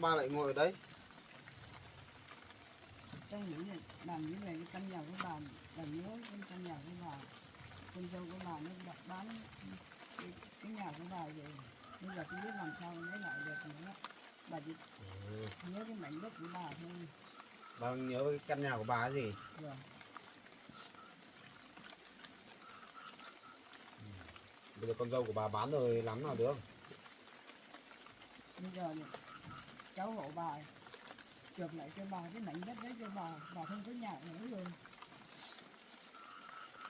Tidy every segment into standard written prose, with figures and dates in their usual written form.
ba lại ngồi ở đấy? Trong những này làm như vậy căn nhà của bà là nhớ căn nhà của bà, con dâu của bà nó bán cái nhà của bà vậy, bây giờ không biết làm sao lấy lại được nữa. Bà chỉ nhớ cái mảnh đất của bà thôi. Bà nhớ cái căn nhà của bà cái gì? Rồi. Bây giờ con dâu của bà bán rồi lắm nào được. Bây giờ cháu hộ bà chuộc lại cho bà cái mảnh đất đấy cho bà không có nhà nữa luôn.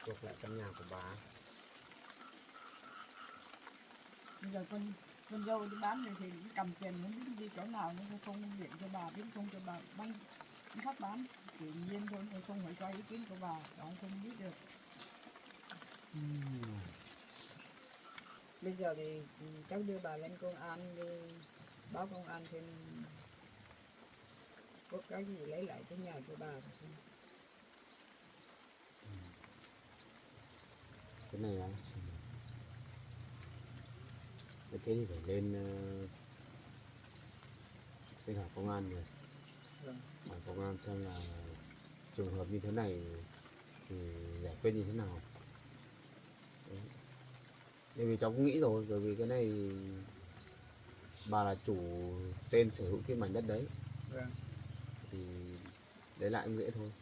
Chuộc lại căn nhà của bà. Bây giờ con dâu đi bán rồi thì cầm tiền nó biết đi chỗ nào nó không điện cho bà, biết không cho bà bán phát bán tự nhiên thôi, không phải cho ý kiến của bà không biết được. Bây giờ thì cháu đưa bà lên công an đi báo công an thêm có cái gì lấy lại cái nhà của bà không? Cái này á, cái thì phải lên lên hỏi công an rồi. Hỏi công an xem là trường hợp như thế này thì giải quyết như thế nào. Đấy. Bởi vì cháu cũng nghĩ rồi, bởi vì cái này bà là chủ tên sở hữu cái mảnh đất đấy. Vâng. Thì lấy lại cũng dễ thôi.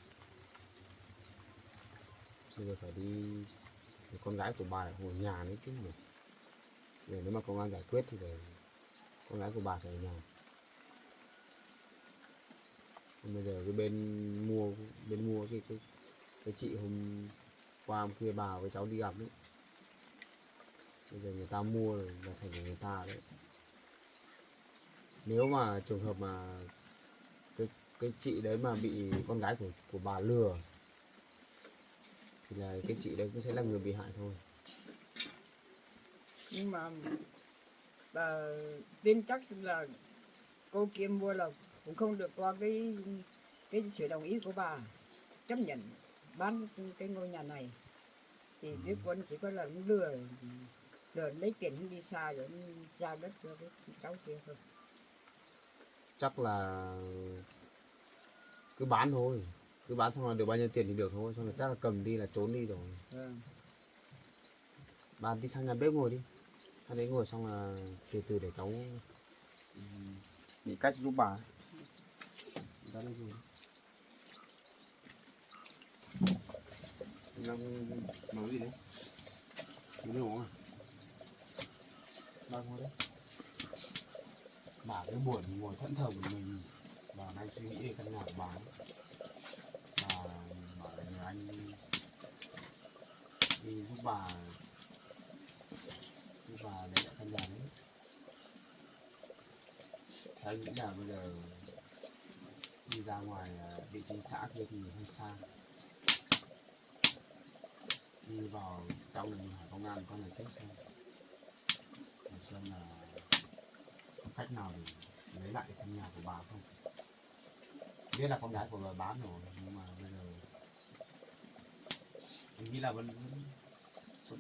Bây giờ phải đi thì con gái của bà ở nhà đấy chứ nhỉ. Để nếu mà công an giải quyết thì phải con gái của bà phải ở nhà. Bây giờ cái bên mua cái chị hôm qua hôm kia bà với cháu đi gặp ấy, bây giờ người ta mua rồi là thành của người ta đấy. Nếu mà trường hợp mà cái chị đấy mà bị con gái của bà lừa thì là cái chị đấy cũng sẽ là người bị hại thôi. Nhưng mà bà tin chắc là cô kia mua là cũng không được qua cái sự đồng ý của bà chấp nhận bán cái ngôi nhà này, thì cái quân chỉ có là lừa lấy tiền đi xa rồi giao đất cho cái cháu kia thôi. Chắc là cứ bán thôi, cứ bán xong là được bao nhiêu tiền thì được thôi, xong rồi chắc là cầm đi là trốn đi rồi. Bà đi sang nhà bếp ngồi đi, sang đấy ngồi xong là từ từ để cháu nghĩ cách giúp bà. Ra đây ngồi. Đang nói gì đấy? Uống nước à? Bà ngồi đấy. Bà cái buồn ngồi thẫn thờ của mình, bà đang suy nghĩ về căn nhà của bà ấy. Bà bảo là nhờ anh đi giúp bà lấy lại căn nhà đấy. Thế anh nghĩ là bây giờ đi ra ngoài địa chính xã kia thì hơi xa, đi vào trong này hỏi công an con này trước xem là có cách nào để lấy lại căn nhà của bà không. Biết là con gái của bà bán rồi nhưng mà bây giờ mình nghĩ là vẫn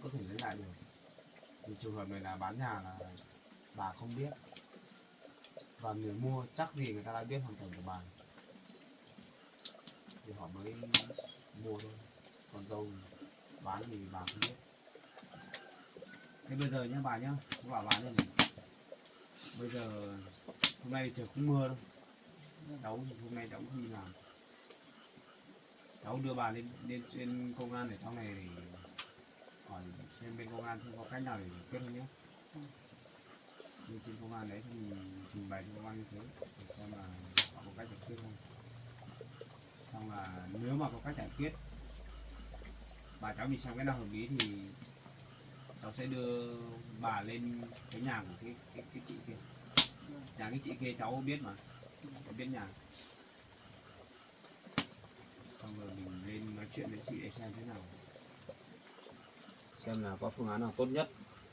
có thể lấy lại được. Thì trường hợp này là bán nhà là bà không biết và người mua chắc gì người ta đã biết hoàn cảnh của bà thì họ mới mua thôi, còn dâu bán thì bà không biết. Thế bây giờ nhá bà nhá, cũng bảo bán đây này. Bây giờ hôm nay trời không mưa đâu, cháu thì hôm nay cháu cũng đi làm, cháu đưa bà lên trên công an để sau này để hỏi xem bên công an xem có cách nào để giải quyết không nhé. Như trên công an đấy thì trình bày cho công an như thế để xem là họ có cách giải quyết không. Xong là nếu mà có cách giải quyết bà cháu bị xem cái nào hợp lý thì cháu sẽ đưa bà lên cái nhà của cái chị kia. Nhà cái chị kia cháu biết mà, cháu biết nhà. Xong rồi mình lên nói chuyện với chị để xem thế nào, xem là có phương án nào tốt nhất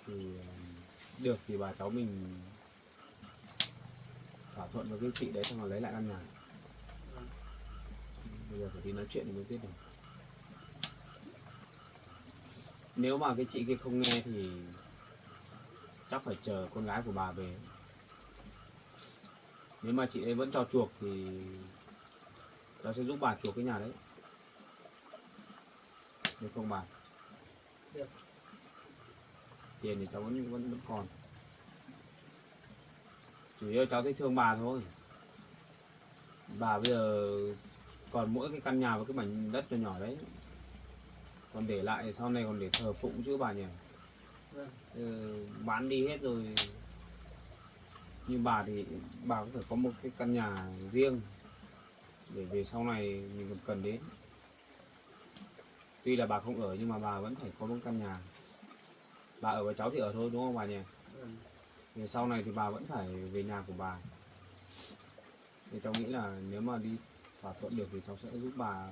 thì được thì bà cháu mình thỏa thuận với cái chị đấy xong rồi lấy lại căn nhà. Bây giờ phải đi nói chuyện thì mới biết được. Nếu mà cái chị kia không nghe thì chắc phải chờ con gái của bà về. Nếu mà chị ấy vẫn cho chuộc thì cháu sẽ giúp bà chuộc cái nhà đấy, được không bà? Được. Tiền thì cháu vẫn còn, chủ yếu cháu thấy thương bà thôi. Bà bây giờ còn mỗi cái căn nhà và cái mảnh đất nhỏ nhỏ đấy, còn để lại sau này còn để thờ phụng chứ bà nhỉ. Vâng. Bán đi hết rồi, như bà thì bà có thể có một cái căn nhà riêng để về sau này mình còn cần đến. Tuy là bà không ở nhưng mà bà vẫn phải có một căn nhà. Bà ở với cháu thì ở thôi đúng không bà nhỉ? Vâng. Thì sau này thì bà vẫn phải về nhà của bà. Thì cháu nghĩ là nếu mà đi thỏa thuận được thì cháu sẽ giúp bà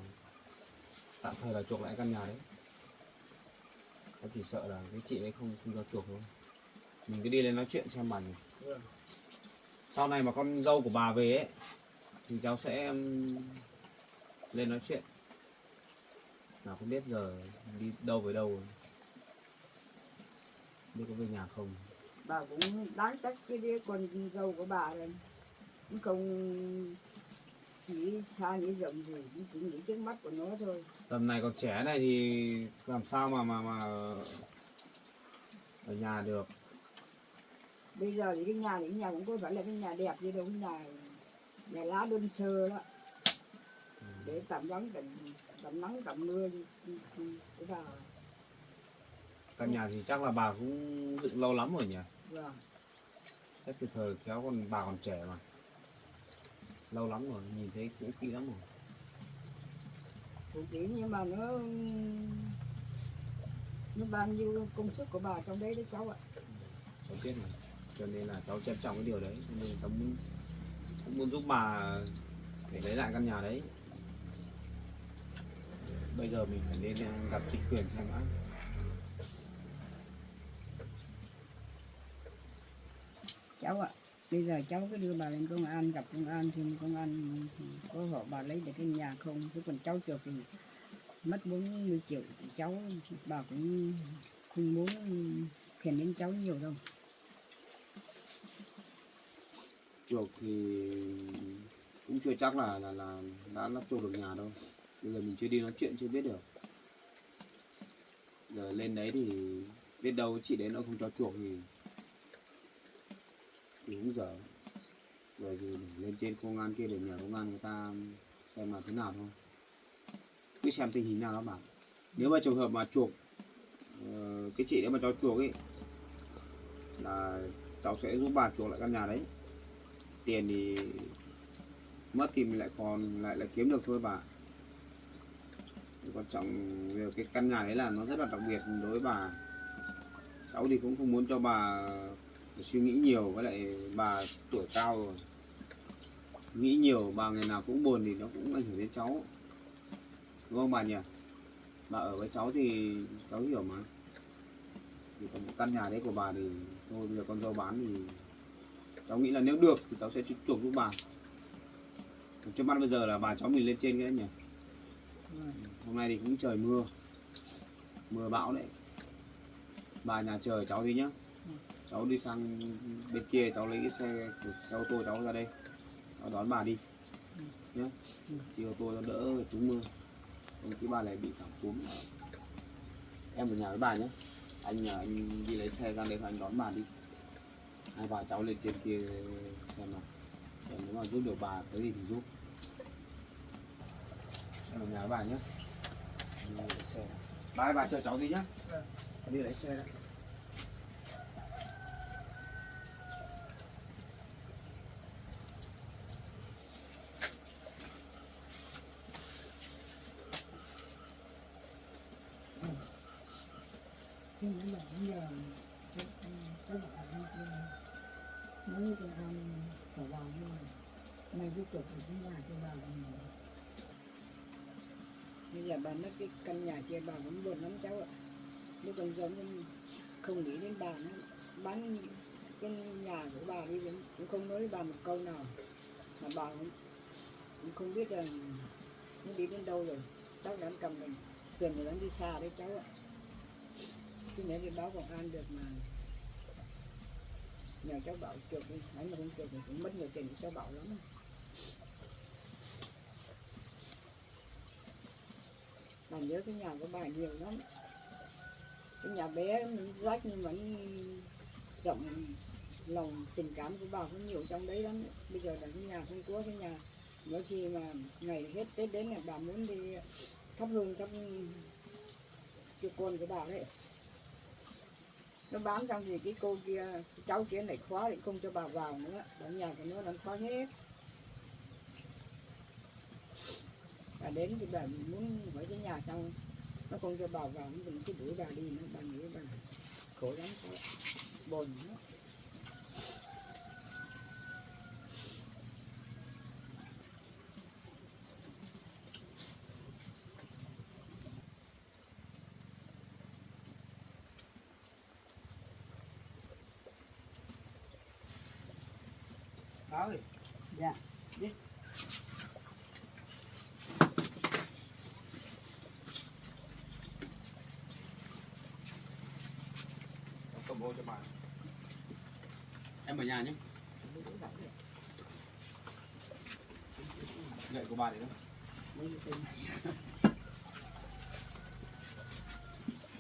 tạm thời là chuộc lại căn nhà đấy. Cháu chỉ sợ là cái chị ấy không cho chuộc thôi. Mình cứ đi lên nói chuyện xem bà nhỉ. Vâng. Sau này mà con dâu của bà về ấy thì cháu sẽ lên nói chuyện. Nào không biết giờ đi đâu với đâu, biết có về nhà không. Bà cũng đáng trách cái đứa con dâu của bà rồi, cũng không nghĩ xa nghĩ rộng gì, cũng chỉ nghĩ trước mắt của nó thôi. Tầm này còn trẻ này thì làm sao mà ở nhà được. Bây giờ thì cái nhà cũng có phải là cái nhà đẹp gì đâu, cái nhà lá đơn sơ đó, để tạm vắng tạm nắng tạm mưa của bà. Căn nhà thì chắc là bà cũng dựng lâu lắm rồi nhỉ. Vâng. Chắc từ thời kéo con bà còn trẻ mà, lâu lắm rồi, nhìn thấy cũ kỹ lắm rồi. Cũng chỉ nhưng mà nó bao nhiêu công sức của bà trong đấy đấy cháu ạ. Cháu biết mà, cho nên là cháu trân trọng cái điều đấy, cho nên cháu cũng muốn giúp bà để lấy lại căn nhà đấy. Bây giờ mình phải lên gặp chính quyền xem đã. Cháu ạ, bây giờ cháu cứ đưa bà lên công an, gặp công an thì công an có hỏi bà lấy được cái nhà không, chứ còn cháu chuộc thì mất 40 triệu thì cháu bà cũng không muốn phiền đến cháu nhiều đâu. Chuộc thì cũng chưa chắc là đã chuộc được nhà đâu. Bây giờ mình chưa đi nói chuyện chưa biết được. Giờ lên đấy thì biết đâu chị đấy nó không cho chuộc thì cũng dở. Rồi thì lên trên công an kia để nhờ công an người ta xem là thế nào thôi. Cứ xem tình hình nào đó mà. Nếu mà trường hợp mà chuộc cái chị đấy mà cho chuộc ấy là cháu sẽ giúp bà chuộc lại căn nhà đấy. Tiền thì mất thì mình lại còn lại kiếm được thôi bà. Quan trọng về cái căn nhà đấy là nó rất là đặc biệt đối với bà. Cháu thì cũng không muốn cho bà suy nghĩ nhiều, với lại bà tuổi cao rồi, nghĩ nhiều bà ngày nào cũng buồn thì nó cũng ảnh hưởng đến cháu, đúng không bà nhỉ? Bà ở với cháu thì cháu hiểu mà. Thì còn căn nhà đấy của bà thì thôi, bây giờ con dâu bán thì cháu nghĩ là nếu được thì cháu sẽ chuộc giúp bà. Trước mắt bây giờ là bà cháu mình lên trên cái đấy nhỉ. Hôm nay thì cũng trời mưa bão đấy. Bà nhà chờ cháu đi nhá. Cháu đi sang bên kia, cháu lấy cái xe ô tô cháu ra đây, cháu đón bà đi nhé. Đi ô tô nó đỡ trúng mưa, không thì bà lại bị cảm cúm. Em ở nhà với bà nhé, anh nhờ anh đi lấy xe ra đây và anh đón bà đi. Hai bà cháu lên trên kia xem nào, nếu mà giúp được bà cái gì thì giúp. Em ở nhà với bà nhé. Đi lấy xe. Bà chờ cháu đi nhá. Đi lấy xe đấy. Khi nãy là bây giờ có bà đi nói cho con của bà luôn, nay cái chuộc cái nhà cho bà. Bây giờ bà mất cái căn nhà kia bà cũng buồn lắm cháu ạ. Nếu còn giống không nghĩ đến bà, nó bán cái nhà của bà đi cũng không nói với bà một câu nào, mà bà cũng không biết là nó đi đến đâu rồi. Cháu đã cầm mình tiền rồi, đang đi xa đấy cháu ạ. Chứ nếu đi báo công an được mà. nhờ cháu bảo chuột đi, nãy mà không chuột thì cũng mất nhiều tiền cho cháu bảo lắm. Bà nhớ cái nhà của bà nhiều lắm, cái nhà bé rách nhưng vẫn rộng, lòng tình cảm của bà cũng nhiều trong đấy lắm. Bây giờ là cái nhà không có cái nhà, mỗi khi mà ngày hết Tết đến là bà muốn đi thắp hương thắp cho con của bà đấy. Nó bán xong thì cái cô kia, cái cháu kia lại khóa lại không cho bà vào nữa, ở nhà của nó đang khóa hết. Bà đến thì bà muốn ở cái nhà xong nó không cho bà vào, nó đừng cứ đuổi bà đi nữa. Bà nghĩ bà khổ lắm, buồn nữa. Ơi. Dạ, đi. Cầm vô cho bà. Em ở nhà nhé. Gậy của bà đấy đâu?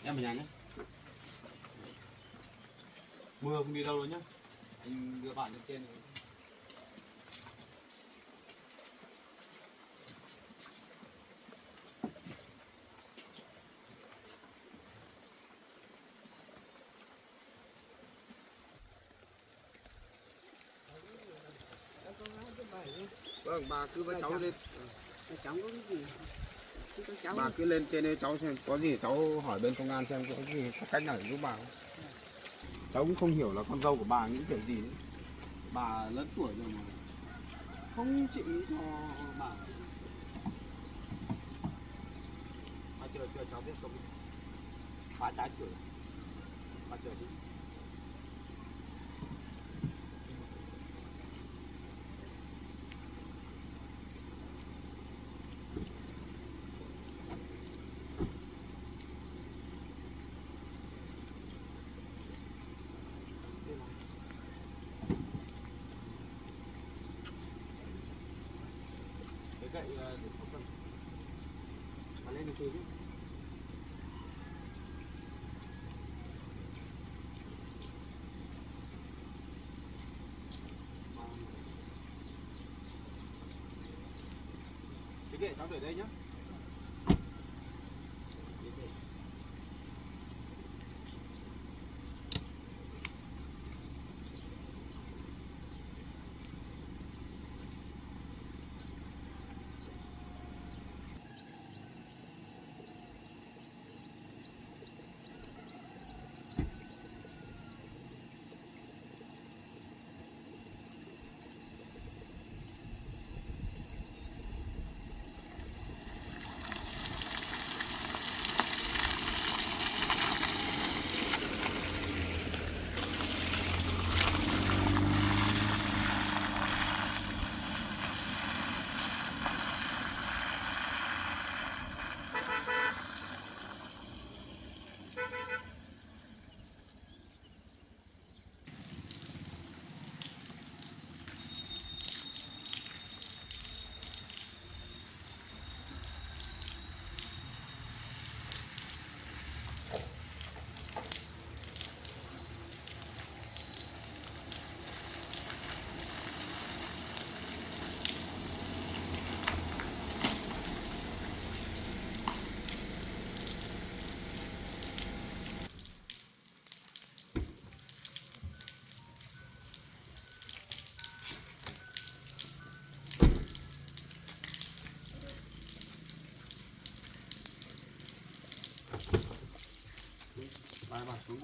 Em ở nhà nhé. Mưa không đi đâu đâu nhá. Anh đưa bạn lên trên này. Vâng, bà cứ với cháu lên. Cháu có cái gì? Cháu Bà cứ lên trên đây cháu xem có gì cháu hỏi bên công an xem có gì có cách nào để giúp bà không. Cháu cũng không hiểu là con dâu của bà nghĩ kiểu gì đấy. Bà lớn tuổi rồi mà không chịu nghĩ cho bà. Bà chờ cháu biết không? Bà trái chửi. Bà chờ đi. Cái gậy để không cần. Bà lên từ từ nhé. Cái gậy cháu để đây nhé. Bà xuống.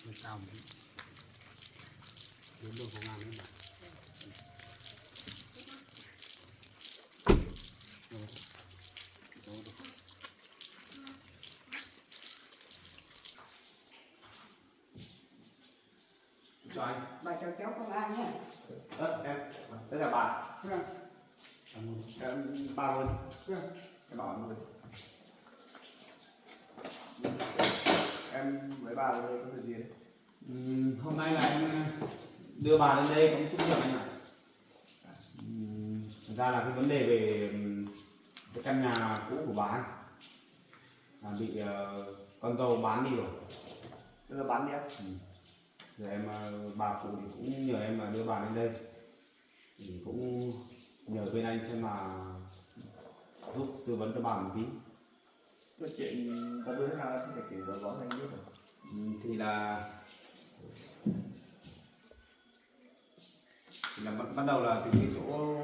Mình cao một chút. Đến đường công an nữa bà. Chào anh. bà chào cháu công an nhé. Em. Đây là bà. Vâng. Em ba luôn. Em bảo em luôn. Em với bà đây có việc gì đấy? Hôm nay là anh đưa bà lên đây có một chút việc anh ạ. Thật ra là cái vấn đề về cái căn nhà cũ của bà ấy, là bị con dâu bán đi rồi. Bây giờ bán đi em. Rồi em bà cụ thì cũng nhờ em là đưa bà lên đây, thì cũng nhờ bên anh xem mà giúp tư vấn cho bà một tí. Cái chuyện có đứa nào thì phải kể rõ rõ anh biết rồi. Thì là bắt đầu là từ cái chỗ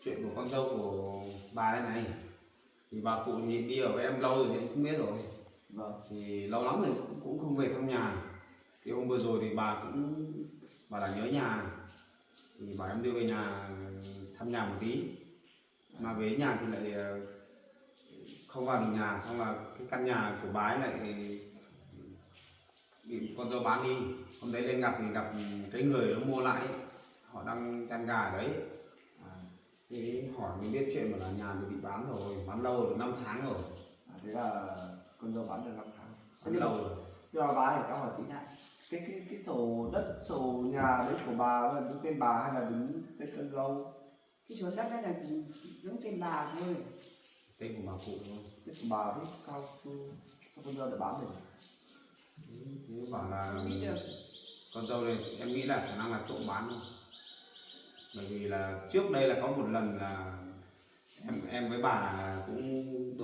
chuyện của con dâu của bà đây này, thì bà cụ nhìn đi ở với em lâu rồi thì em cũng biết rồi. Vâng. Thì lâu lắm rồi cũng không về thăm nhà. Thì hôm vừa rồi thì bà cũng bảo là nhớ nhà, thì bảo em đưa về nhà thăm nhà một tí. Mà về nhà thì lại không vào được nhà, xong là cái căn nhà của bà ấy lại bị con dâu bán đi. Hôm đấy lên gặp thì gặp cái người nó mua lại, họ đang chăn gà ở đấy. Thì hỏi mình biết chuyện mà là nhà bị bán rồi, bán lâu rồi, 5 tháng rồi. Thế là con dâu bán được 5 tháng. Bán lâu rồi. Nhưng mà bà thì cháu hỏi tí nhá. Cái sổ đất, sổ nhà đấy của bà là đứng tên bà hay là đứng tên con dâu? Cái số đất đó là đứng tên bà thôi. Tên của bà cụ thôi. Tên của bà biết sao con dâu để bán được? Nếu bảo là Không biết được. con dâu này em nghĩ là khả năng là trộm bán thôi. Bởi vì là trước đây là có một lần là em với bà cũng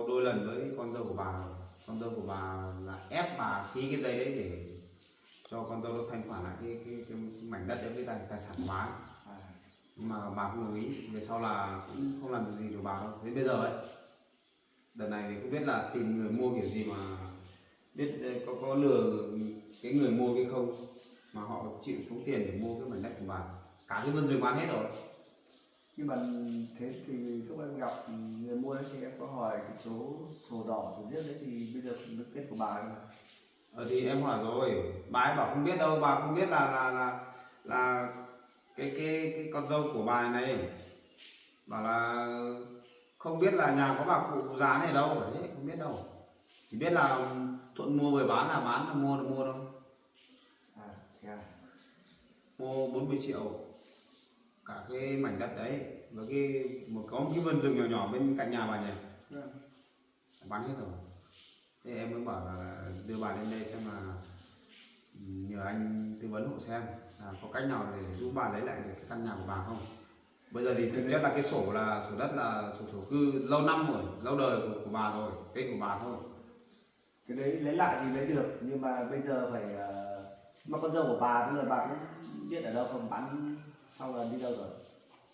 đôi lần với con dâu của bà rồi. Con dâu của bà là ép bà ký cái giấy đấy để cho con dâu nó thanh khoản lại cái mảnh đất đấy với tài sản của bà ấy. Nhưng mà bà không đồng ý, về sau là cũng không làm được gì được bà đâu. Đến bây giờ ấy, đợt này thì không biết là tìm người mua kiểu gì mà biết có lừa cái người mua cái không, mà họ chịu số tiền để mua cái mảnh đất của bà, cả cái vườn rừng bán hết rồi. Nhưng mà thế thì lúc em gặp người mua đấy thì em có hỏi cái số sổ đỏ sổ riết đấy thì bây giờ được tên của bà ấy mà. Thì em hỏi rồi, bà ấy bảo không biết đâu, bà không biết là cái con dâu của bà này bảo là không biết là nhà có bà cụ già này đâu, đấy không biết đâu, chỉ biết là Thuận mua về bán là bán, là mua là mua đâu. Thế à? Mua 40 triệu cả cái mảnh đất đấy, và có một cái vườn rừng nhỏ nhỏ bên cạnh nhà bà nhỉ, bán hết rồi. Thế em mới bảo là đưa bà lên đây xem mà nhờ anh tư vấn hộ xem là có cách nào để giúp bà lấy lại được cái căn nhà của bà không. Bây giờ thì thực chất là cái sổ đất là sổ thổ cư lâu năm rồi, lâu đời của bà rồi, tên của bà thôi. Cái đấy lấy lại thì lấy được nhưng mà bây giờ phải mà con dâu của bà bây giờ bà cũng biết ở đâu không, bán xong là đi đâu rồi?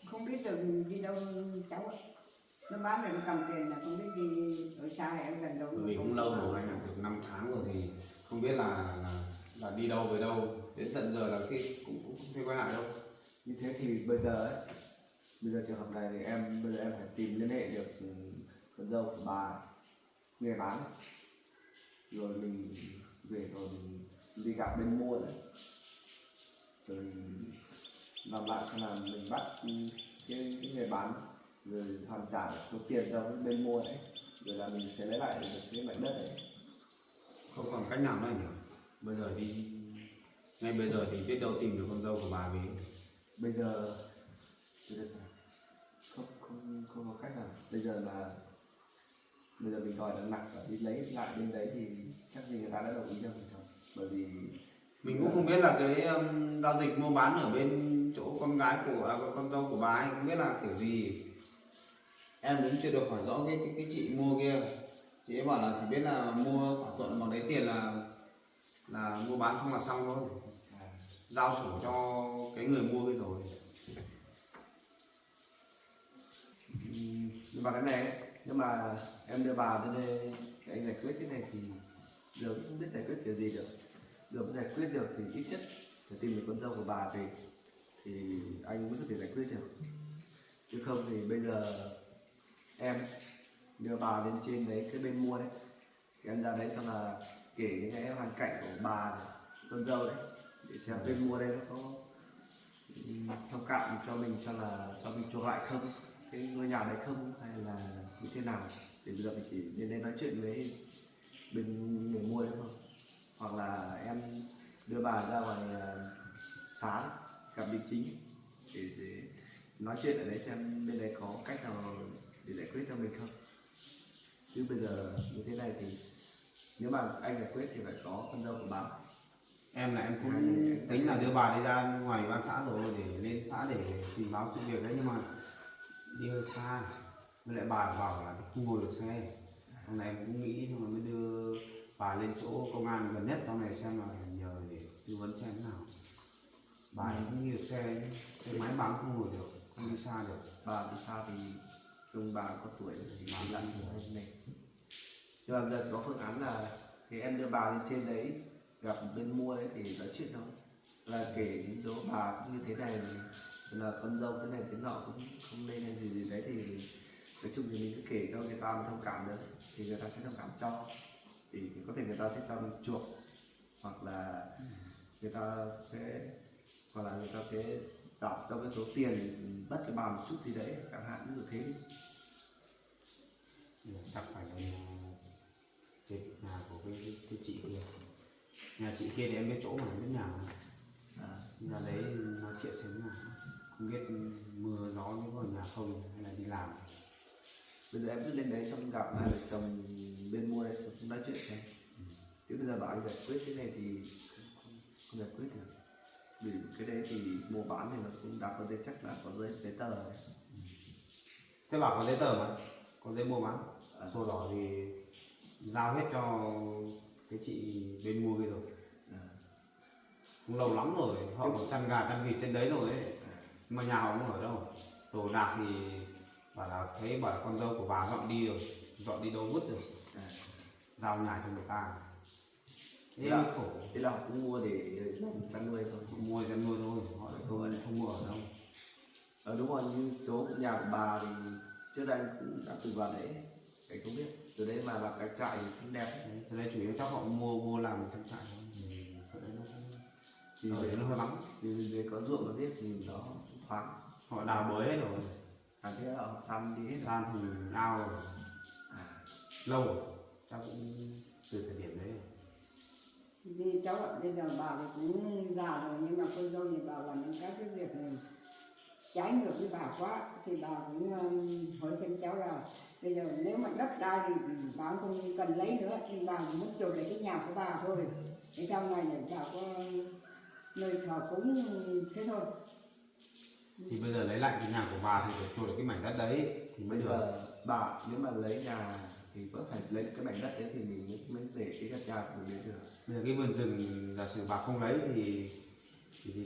Không biết được đi đâu cháu ạ. Nó bán rồi nó cầm tiền là không biết đi ở xa hay ở gần đâu. Bởi vì cũng lâu rồi, anh ạ, được 5 tháng rồi thì không biết là đi đâu về đâu, đến tận giờ là cái cũng không thấy quay lại đâu. Như thế thì bây giờ ấy, bây giờ trường hợp này thì bây giờ em phải tìm liên hệ được con dâu của bà người bán ấy. Rồi mình về rồi mình đi gặp bên mua đấy, rồi làm lại xem là mình bắt cái người bán rồi hoàn trả số tiền cho bên mua đấy, rồi là mình sẽ lấy lại được cái mảnh đất đấy. Không còn cách nào nữa nhỉ? Bây giờ ngay bây giờ thì biết đâu tìm được con dâu của bà về. Bây giờ sao? Không có cách nào. Bây giờ mình gọi là nặng và đi lấy lại bên đấy thì chắc gì người ta đã đồng ý đâu không? Bởi vì Mình cũng không biết là cái giao dịch mua bán ở bên chỗ con gái của con dâu của bà ấy không biết là kiểu gì. Em cũng chưa được hỏi rõ cái chị mua kia. Chị ấy bảo là chỉ biết là mua thỏa thuận bằng đấy tiền là mua bán xong là xong thôi. Giao sổ cho cái người mua kia rồi. nhưng mà cái này ấy, nhưng mà em đưa bà lên đây để anh giải quyết cái này thì giờ cũng không biết giải quyết kiểu gì được. Giờ mới giải quyết được thì ít nhất phải tìm được con dâu của bà thì anh mới có thể giải quyết được, chứ không thì bây giờ em đưa bà lên trên đấy cái bên mua đấy thì em ra đấy xong là kể những cái hoàn cảnh của bà này, con dâu đấy để xem bên mua đây nó thông cảm cho mình, cho mình chuộc lại không cái ngôi nhà đấy không, hay là như thế nào. Thì bây giờ mình chỉ đến nói chuyện với bên người mua đấy thôi, hoặc là em đưa bà ra ngoài sáng gặp địa chính để nói chuyện ở đấy xem bên đấy có cách nào để giải quyết cho mình không. Chứ bây giờ như thế này thì nếu mà anh giải quyết thì phải có con dâu của bà. Em là em cũng tính là đưa bà đi ra ngoài ban xã rồi để lên xã để trình báo sự việc đấy, nhưng mà đi hơi xa, với lại bà bảo là không ngồi được xe. Hôm nay em cũng nghĩ nhưng mà mới đưa bà lên chỗ công an gần nhất trong này xem là nhờ để tư vấn xem thế nào. Bà cũng đi được xe máy bà cũng không ngồi được, không đi xa được. Bà đi xa thì chung bà có tuổi thì bà lăn rồi này. Nhưng mà bây giờ có phương án là thì em đưa bà lên trên đấy gặp bên mua đấy thì nói chuyện thôi, là kể những số bà cũng như thế này, là con dâu thế này thế nọ cũng không nên hay gì đấy, thì nói chung thì mình cứ kể cho người ta mà thông cảm được thì người ta sẽ thông cảm cho, thì có thể người ta sẽ cho mình chuộc, hoặc là người ta sẽ giảm cho cái số tiền đất cho bà một chút gì đấy chẳng hạn, như thế. Chắc phải lên trên nhà của cái chị kia. Nhà chị kia thì em biết chỗ mà em biết nhà mà. Ra đấy nói chuyện xem nào, không biết mưa gió nếu có ở nhà không hay là đi làm. Bây giờ em cứ lên đấy xong gặp hai vợ chồng bên mua đấy xong nói chuyện xem. Chứ bây giờ bảo anh giải quyết cái này thì không giải quyết được, vì cái đấy thì mua bán thì nó cũng đặt vào đây chắc là có giấy tờ đấy. Thế bảo có giấy tờ mà, có giấy mua bán, sổ đỏ thì giao hết cho cái chị bên mua kia rồi. Cũng lâu lắm rồi, họ có chăn gà chăn vịt trên đấy rồi ấy, mà nhà họ không ở đâu. Đồ đạc thì bảo là thấy bảo là con dâu của bà dọn đi rồi, dọn đi đâu vứt rồi, giao nhà cho người ta. Thế mới khổ. Thế là họ cũng mua để chăn nuôi thôi. Họ mua chăn nuôi thôi, họ lại không mua ở đâu. Đúng rồi, như chỗ nhà của bà thì trước đây anh cũng đã từng vào đấy, anh không biết. Từ đấy mà làm cái trại cũng đẹp. Từ đây chủ yếu chắc họ mua làm trang trại thôi. Thì nó hơi lắm. Thì dưới có ruộng nó biết thì nó thoáng. Họ đào bới hết rồi. Thế là họ săn đi hết. San thì ao rồi. Lâu rồi, chắc cũng từ thời điểm đấy rồi. Vì cháu ạ, bây giờ bà thì cũng già rồi, nhưng mà con dâu thì bà làm những các cái việc này trái ngược với bà quá, thì bà cũng hỏi xem cháu là bây giờ nếu mà đất đai thì bà không cần lấy nữa, thì bà muốn chuộc lại cái nhà của bà thôi, để sau này để bà có nơi thờ cúng thế thôi. Thì bây giờ lấy lại cái nhà của bà thì phải chuộc được cái mảnh đất đấy thì mới được. Bà nếu mà lấy nhà thì vẫn phải lấy cái mảnh đất đấy thì mình mới để cái đất nhà của mình được. Bây giờ cái vườn rừng giả sử bà không lấy thì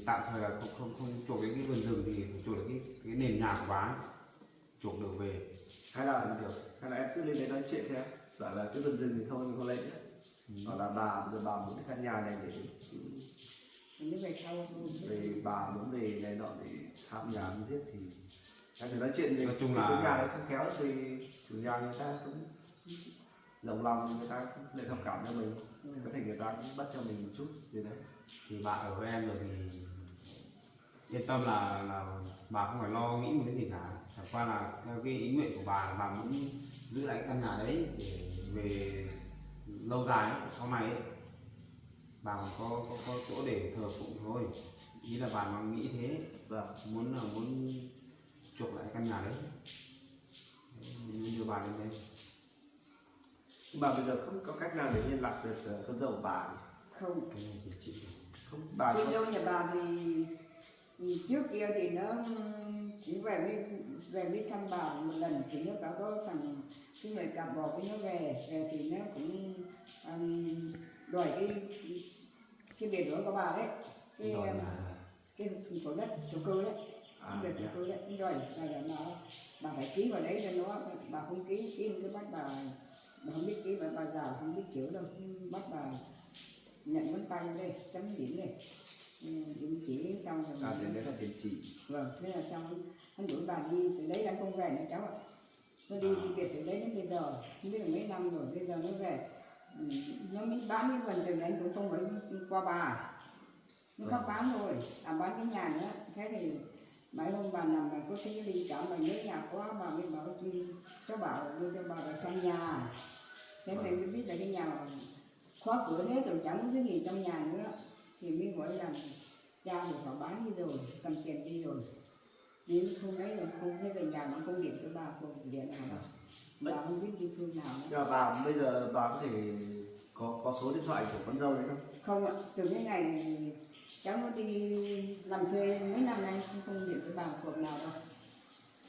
tạm thời là không chuộc đến cái vườn rừng thì phải chuộc được cái nền nhà của bà ấy, chuộc được về. Hay là em cứ lên đấy nói chuyện xem, bảo là cái vườn rừng thì thôi mình không lấy nữa. Hoặc là bà muốn cái căn nhà này để về bà muốn về này nọ để thăm nhà muốn giết thì anh phải nói chuyện với chủ nhà đấy, không khéo thì chủ nhà người ta cũng rộng lòng, người ta cũng lại thông cảm cho mình, có thể người ta cũng bắt cho mình một chút gì đấy. Thì bà ở với em rồi thì yên tâm là bà không phải lo nghĩ một cái gì cả, chẳng qua là theo cái ý nguyện của bà muốn giữ lại cái căn nhà đấy để về lâu dài ấy, sau này ấy, bà còn có chỗ để thờ phụng thôi, ý là bà mà nghĩ thế. Vâng. muốn chuộc lại căn nhà đấy đưa bà lên đây. Bà bây giờ không có cách nào để liên lạc được con dâu của bà Không. Cái này thì chị không? Bà Con dâu nhà bà thì trước kia thì nó cũng về với thăm bà một lần, thì nó có thằng cái người cặp bò cái nó về thì nó cũng đòi cái biệt đổi của bà đấy, cái cổ đất số cơ đấy, cái biệt số cơ đấy, nó đòi là bà phải ký vào đấy cho nó, bà không ký cái bắt bà không biết ký, bà già không biết chữ đâu, bắt bà nhận ngón tay đây chấm điểm này, điểm chỉ trong rồi. thì đấy là tiền chỉ. Vâng, thế là trong hắn đuổi bà đi từ đấy đang không về nữa cháu ạ. Nó đi biệt từ đấy đến bây giờ không biết là mấy năm rồi, bây giờ nó về. Nó mới bán cái vườn rừng anh cũng không phải qua bà. nó không bán rồi, bán cái nhà nữa. Thế thì mấy hôm bà nằm bà có tí đi cả mà nhớ nhà quá bà mới bảo chi cho bảo đưa cho bà vào trong nhà. Thế mình mới biết là cái nhà khóa cửa hết rồi chẳng có cái gì trong nhà nữa thì mới gọi là cha thì họ bán đi rồi, cầm tiền đi rồi. Đi không ấy rồi không thấy về nhà mà không điện cho bà, không điện nào đâu. Bà không biết đi phương nào nữa. Nhưng mà bà bây giờ bà có thể có số điện thoại của con dâu đấy không? Không ạ, từ cái ngày cháu nó đi làm thuê mấy năm nay không điện cho bà cuộc nào đâu.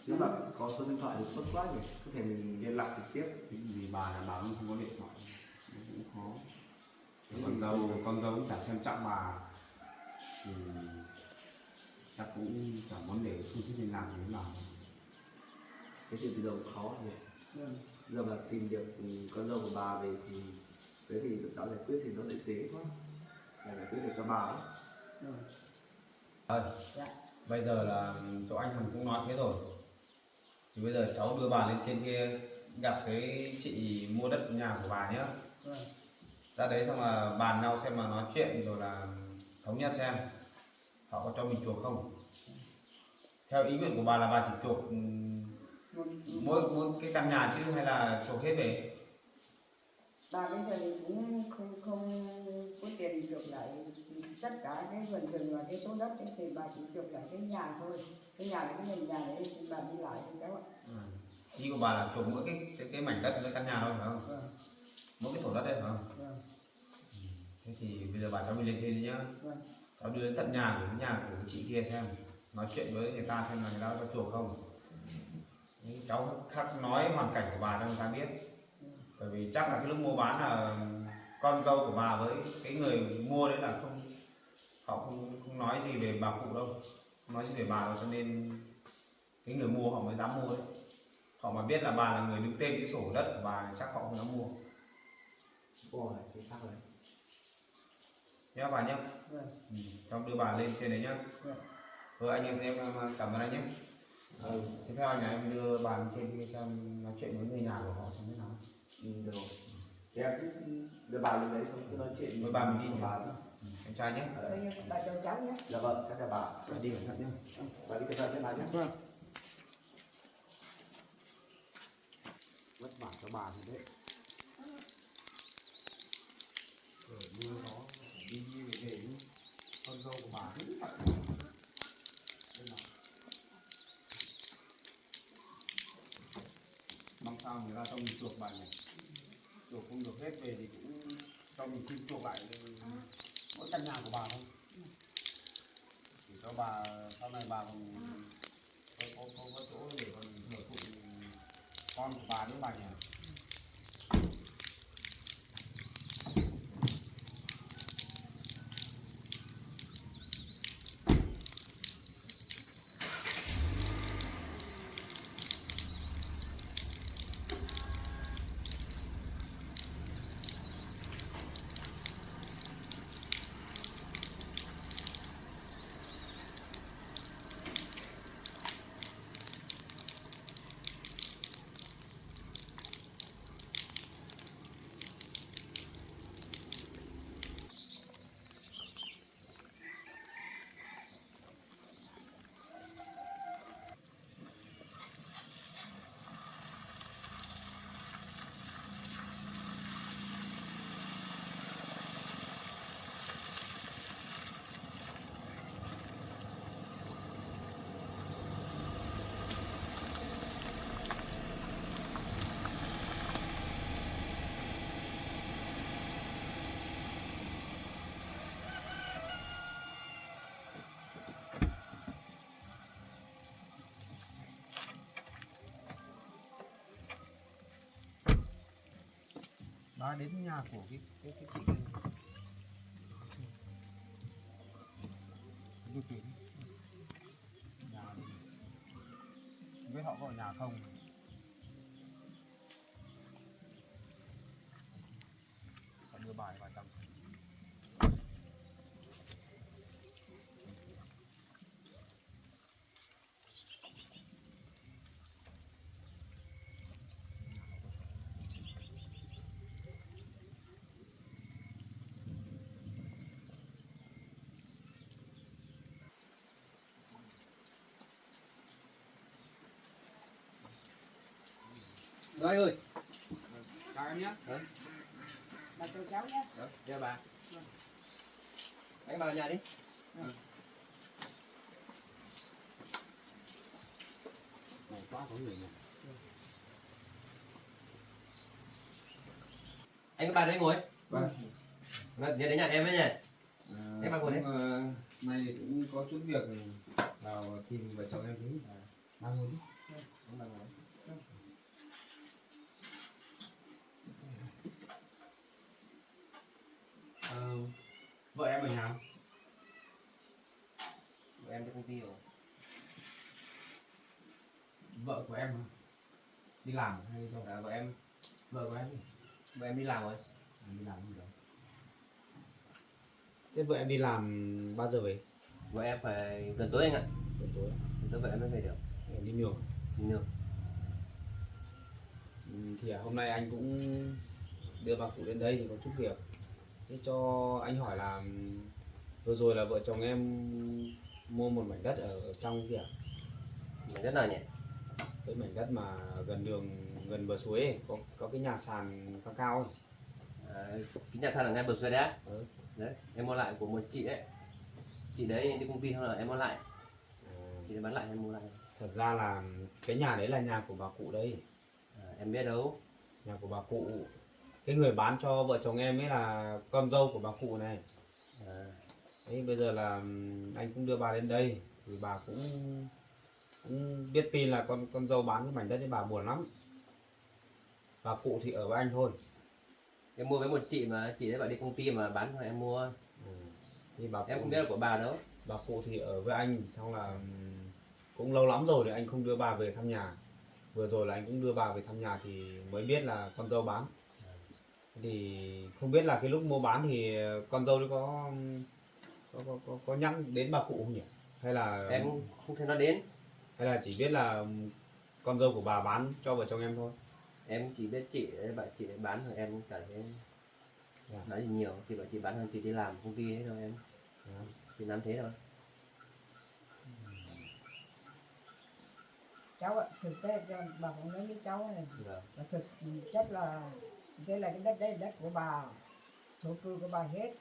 Nếu mà có số điện thoại thì tốt quá nhỉ, có thể mình liên lạc trực tiếp. Vì bà là bà không có điện thoại cũng khó. Con dâu cũng chẳng xem trọng bà thì chắc cũng chẳng muốn để phương thức liên lạc gì với bà. Thế thì bây giờ khó nhỉ. Giờ mà tìm được con dâu của bà về thì thế thì cháu giải quyết thì nó lại dễ quá, là giải quyết được cho bà ấy. Dạ. Bây giờ là chỗ anh thằng cũng nói thế rồi, thì bây giờ cháu đưa bà lên trên kia gặp cái chị mua đất nhà của bà nhé. Ra đấy xong là bàn nhau xem mà nói chuyện rồi là thống nhất xem họ có cho mình chuộc không. Theo ý nguyện của bà là bà chỉ chuộc mỗi cái căn nhà chứ hay là chuộc hết về? Bà bây giờ cũng không có tiền chuộc lại tất cả cái vườn rừng và cái số đất ấy, thì bà chỉ chuộc lại cái nhà thôi. Cái nhà là cái nền nhà đấy thì bà đi lại thì cháu ạ. Ý của bà là chuộc mỗi cái mảnh đất với căn nhà thôi phải không? Mỗi cái thổ đất đấy phải không? Thế thì bây giờ bà cháu mình lên trên đi nhá. Cháu đưa đến tận nhà của cái chị kia xem, nói chuyện với người ta xem là người ta có chuộc không. Cháu khắc nói hoàn cảnh của bà cho người ta biết, bởi vì chắc là cái lúc mua bán là con dâu của bà với cái người mua đấy là họ không nói gì về bà cụ đâu, không nói gì về bà đâu, cho nên cái người mua họ mới dám mua đấy. Họ mà biết là bà là người đứng tên cái sổ đất của bà thì chắc họ không dám mua. Ồ, chính xác rồi. Nhá bà nhá. Cháu đưa bà lên trên đấy nhá. Rồi anh em cảm ơn anh nhé. Thế theo anh này em đưa bà lên trên kia xem nói chuyện với người nhà của họ xem thế nào. Được. Thì em cứ đưa bà lên đấy xong cứ nói chuyện với bà mình đi bà. Em trai nhé. Bà cho cháu nhé. Dạ vâng, chắc là bà. Bà đi cẩn thận nhé. Bà đi cẩn thận nhé bà nhé. Vất vả cho bà như thế. Trời mưa gió đi về con dâu của bà rất thật. Mong sao người ta cho mình chuộc bà nhỉ. Chuộc không được hết về thì cũng cho mình xin chuộc lại mỗi căn nhà của bà thôi. Để cho bà sau này bà còn có chỗ để còn hưởng thụ con của bà với bà nhỉ. Bà đến nhà của cái chị kia. Đưa tuyến. Nhà đi. Không biết họ có ở nhà không. Họ đưa bài vào trong. Rồi ơi. Chào em nhé. Bà tôi cháu nhé. Được, chào bà. Anh vào nhà đi. Này quá có người này. Anh với bà đây ngồi. Vâng. Nhớ đến nhà em ấy nhỉ. Em vào ngồi đấy. Nay cũng có chút việc vào tìm vợ chồng em tí. Mang ngồi đi. Em vào ngồi. Vợ em ở nhà không? Vợ em đi công ty rồi. Vợ của em hả? Đi làm hay đâu? Vợ em Vợ của em đi. vợ em đi làm rồi. Đi làm gì đâu. Thế vợ em đi làm bao giờ về? Vợ em phải gần tối anh ạ. Buổi tối. Gần tối vợ em mới về được. Em đi nhiều. Nhiều. Thì hôm nay anh cũng đưa bà cụ đến đây thì có chút việc. Thế cho anh hỏi là vừa rồi là vợ chồng em mua một mảnh đất ở trong kìa, Mảnh đất nào nhỉ? cái mảnh đất mà gần đường, gần bờ suối ấy, có cái nhà sàn cao cao ấy. Cái nhà sàn ở ngay bờ suối đấy. Ừ. Đấy, em mua lại của một chị đấy. Chị đấy đi công ty thôi là em mua lại. Chị đấy bán lại em mua lại. Thật ra là cái nhà đấy là nhà của bà cụ đây, Em biết đâu. nhà của bà cụ. Cái người bán cho vợ chồng em ấy là con dâu của bà cụ này. Đấy, bây giờ là anh cũng đưa bà đến đây thì bà cũng biết tin là con dâu bán cái mảnh đất đấy, bà buồn lắm. Bà cụ thì ở với anh thôi. Em mua với một chị mà chị đấy bảo đi công ty mà bán thôi em mua. Thì bà Em cụ, không biết là của bà đâu. bà cụ thì ở với anh, xong là cũng lâu lắm rồi thì anh không đưa bà về thăm nhà. Vừa rồi là anh cũng đưa bà về thăm nhà thì mới biết là con dâu bán. Thì không biết là cái lúc mua bán thì con dâu đấy có nhắn đến bà cụ không nhỉ? Hay là Em không thấy nó đến. hay là chỉ biết là con dâu của bà bán cho vợ chồng em thôi? Em chỉ biết chị đấy bảo chị đấy bán thôi em cảm thấy Dạ. nói gì nhiều. Chị bảo chị bán hơn chị đi làm công ty ấy thôi em. Chị nắm thế thôi. Cháu ạ, thực tế cho bà cũng nói với cháu này Vâng. là thực chất là đây là cái đất đấy là đất của bà, số cư của bà hết,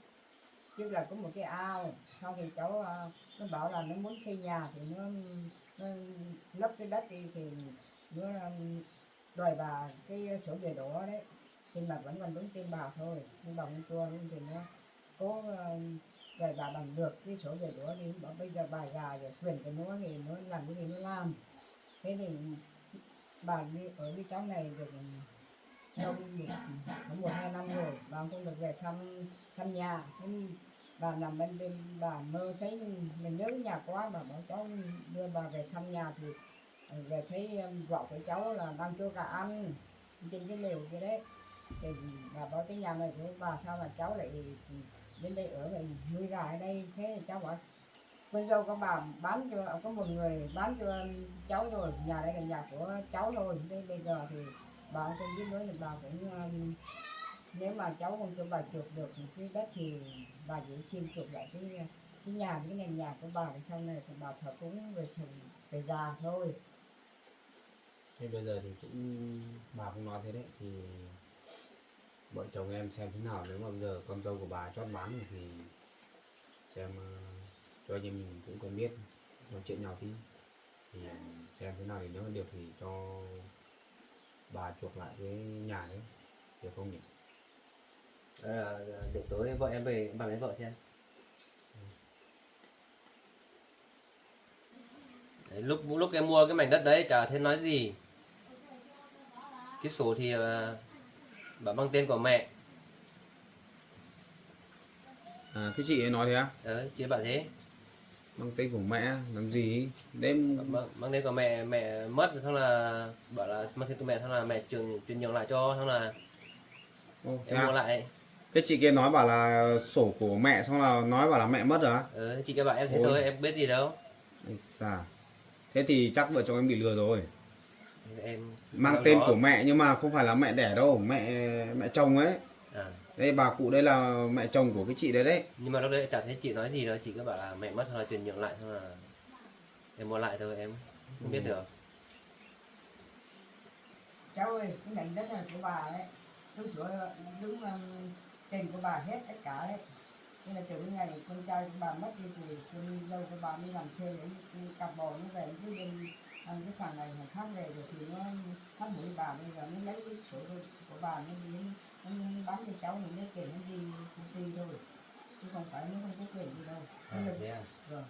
chứ là có một cái ao. Sau thì cháu nó bảo là nó muốn xây nhà thì nó lấp cái đất đi thì nó đòi bà cái sổ về đó đấy, nhưng mà vẫn còn đúng tên bà thôi, nhưng bà không chua nên thì nó cố đòi bà bằng được cái sổ về đó đi. Bảo bây giờ bà già rồi, quyền của nó thì nó làm cái gì nó làm. Thế thì bà đi ở với cháu này được lâu, có 1-2 năm rồi bà không được về thăm nhà. Thế bà nằm bên bà mơ thấy mình nhớ nhà quá, bà bảo cháu đưa bà về thăm nhà thì về thấy vợ của cháu là đang cho gà ăn trên cái lều kia đấy. Thì bà bảo cái nhà này của bà sao mà cháu lại đến đây ở rồi nuôi gà ở đây. Thế thì cháu bảo con dâu của bà bán cho, có một người bán cho cháu rồi, nhà đây là nhà của cháu rồi. Thế bây giờ thì bà không biết nói là bà cũng nếu mà cháu không cho bà chuộc được cái đất thì bà chỉ xin chuộc lại cái nhà, cái nền nhà của bà, sau này thì bà thờ cúng về già thôi. Thế bây giờ thì cũng bà cũng nói thế đấy, thì vợ chồng em xem thế nào. Nếu mà bây giờ con dâu của bà chót bán thì xem cho anh em mình cũng quen biết, nói chuyện nhau tí thì xem thế nào, thì nếu mà được thì cho bà chuộc lại cái nhà đấy, được không nhỉ? Để tối vợ em về em bàn với vợ xem. Đấy, lúc em mua cái mảnh đất đấy chả thấy nói gì. Cái sổ thì bảo mang tên của mẹ. À, cái chị ấy nói thế á? Chị bảo thế. Mang tên của mẹ làm gì? Đêm Mang tên của mẹ, mẹ mất xong là bảo là mang tên của mẹ, xong là mẹ chuyển nhượng lại cho, xong là em mua lại. cái chị kia nói bảo là sổ của mẹ, xong là nói bảo là mẹ mất rồi á? Chị kia bảo em thế Ôi. thôi, em biết gì đâu. Sao? Thế thì chắc vợ chồng em bị lừa rồi. Em Mang tên của mẹ nhưng mà không phải là mẹ đẻ đâu, mẹ chồng ấy. Đây bà cụ đây là mẹ chồng của cái chị đấy đấy. Nhưng mà lúc đấy chả thấy chị nói gì đâu, chị cứ bảo là mẹ mất xong là chuyển nhượng lại, xong là em mua lại thôi, em không biết được. cháu ơi cái mảnh đất này của bà đấy, đứng trên của bà hết tất cả đấy. Nên là từ cái ngày con trai của bà mất đi thì con dâu của bà mới làm thuê để cặp bò nó về chứ bên cái thằng này thằng khác về rồi thì nó bắt mũi bà, bây giờ nó lấy cái sổ của bà nó đi nó bán cho cháu, nó lấy tiền nó đi công ty thôi chứ không phải nó không có quyền gì đâu. Nên là thế à? rồi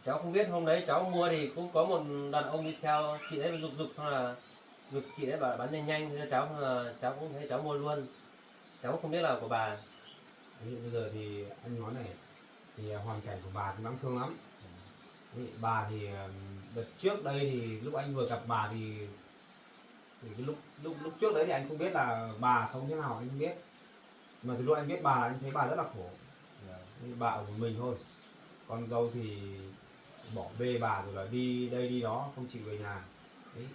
Cháu không biết hôm đấy cháu mua thì cũng có một đàn ông đi theo chị ấy dục dục xong là dục chị ấy bảo bán nhanh nhanh, thế cháu cháu cũng thấy cháu mua luôn, cháu không biết là của bà. Đấy, bây giờ thì anh nói này thì hoàn cảnh của bà cũng đáng thương lắm. Đấy, bà thì đợt trước đây thì lúc anh vừa gặp bà thì cái lúc trước đấy thì anh không biết là bà sống thế nào, anh không biết, mà từ lúc anh biết bà anh thấy bà rất là khổ. Đấy, bà ở một mình thôi, con dâu thì bỏ bê bà rồi là đi đây đi đó không chịu về nhà. Đấy,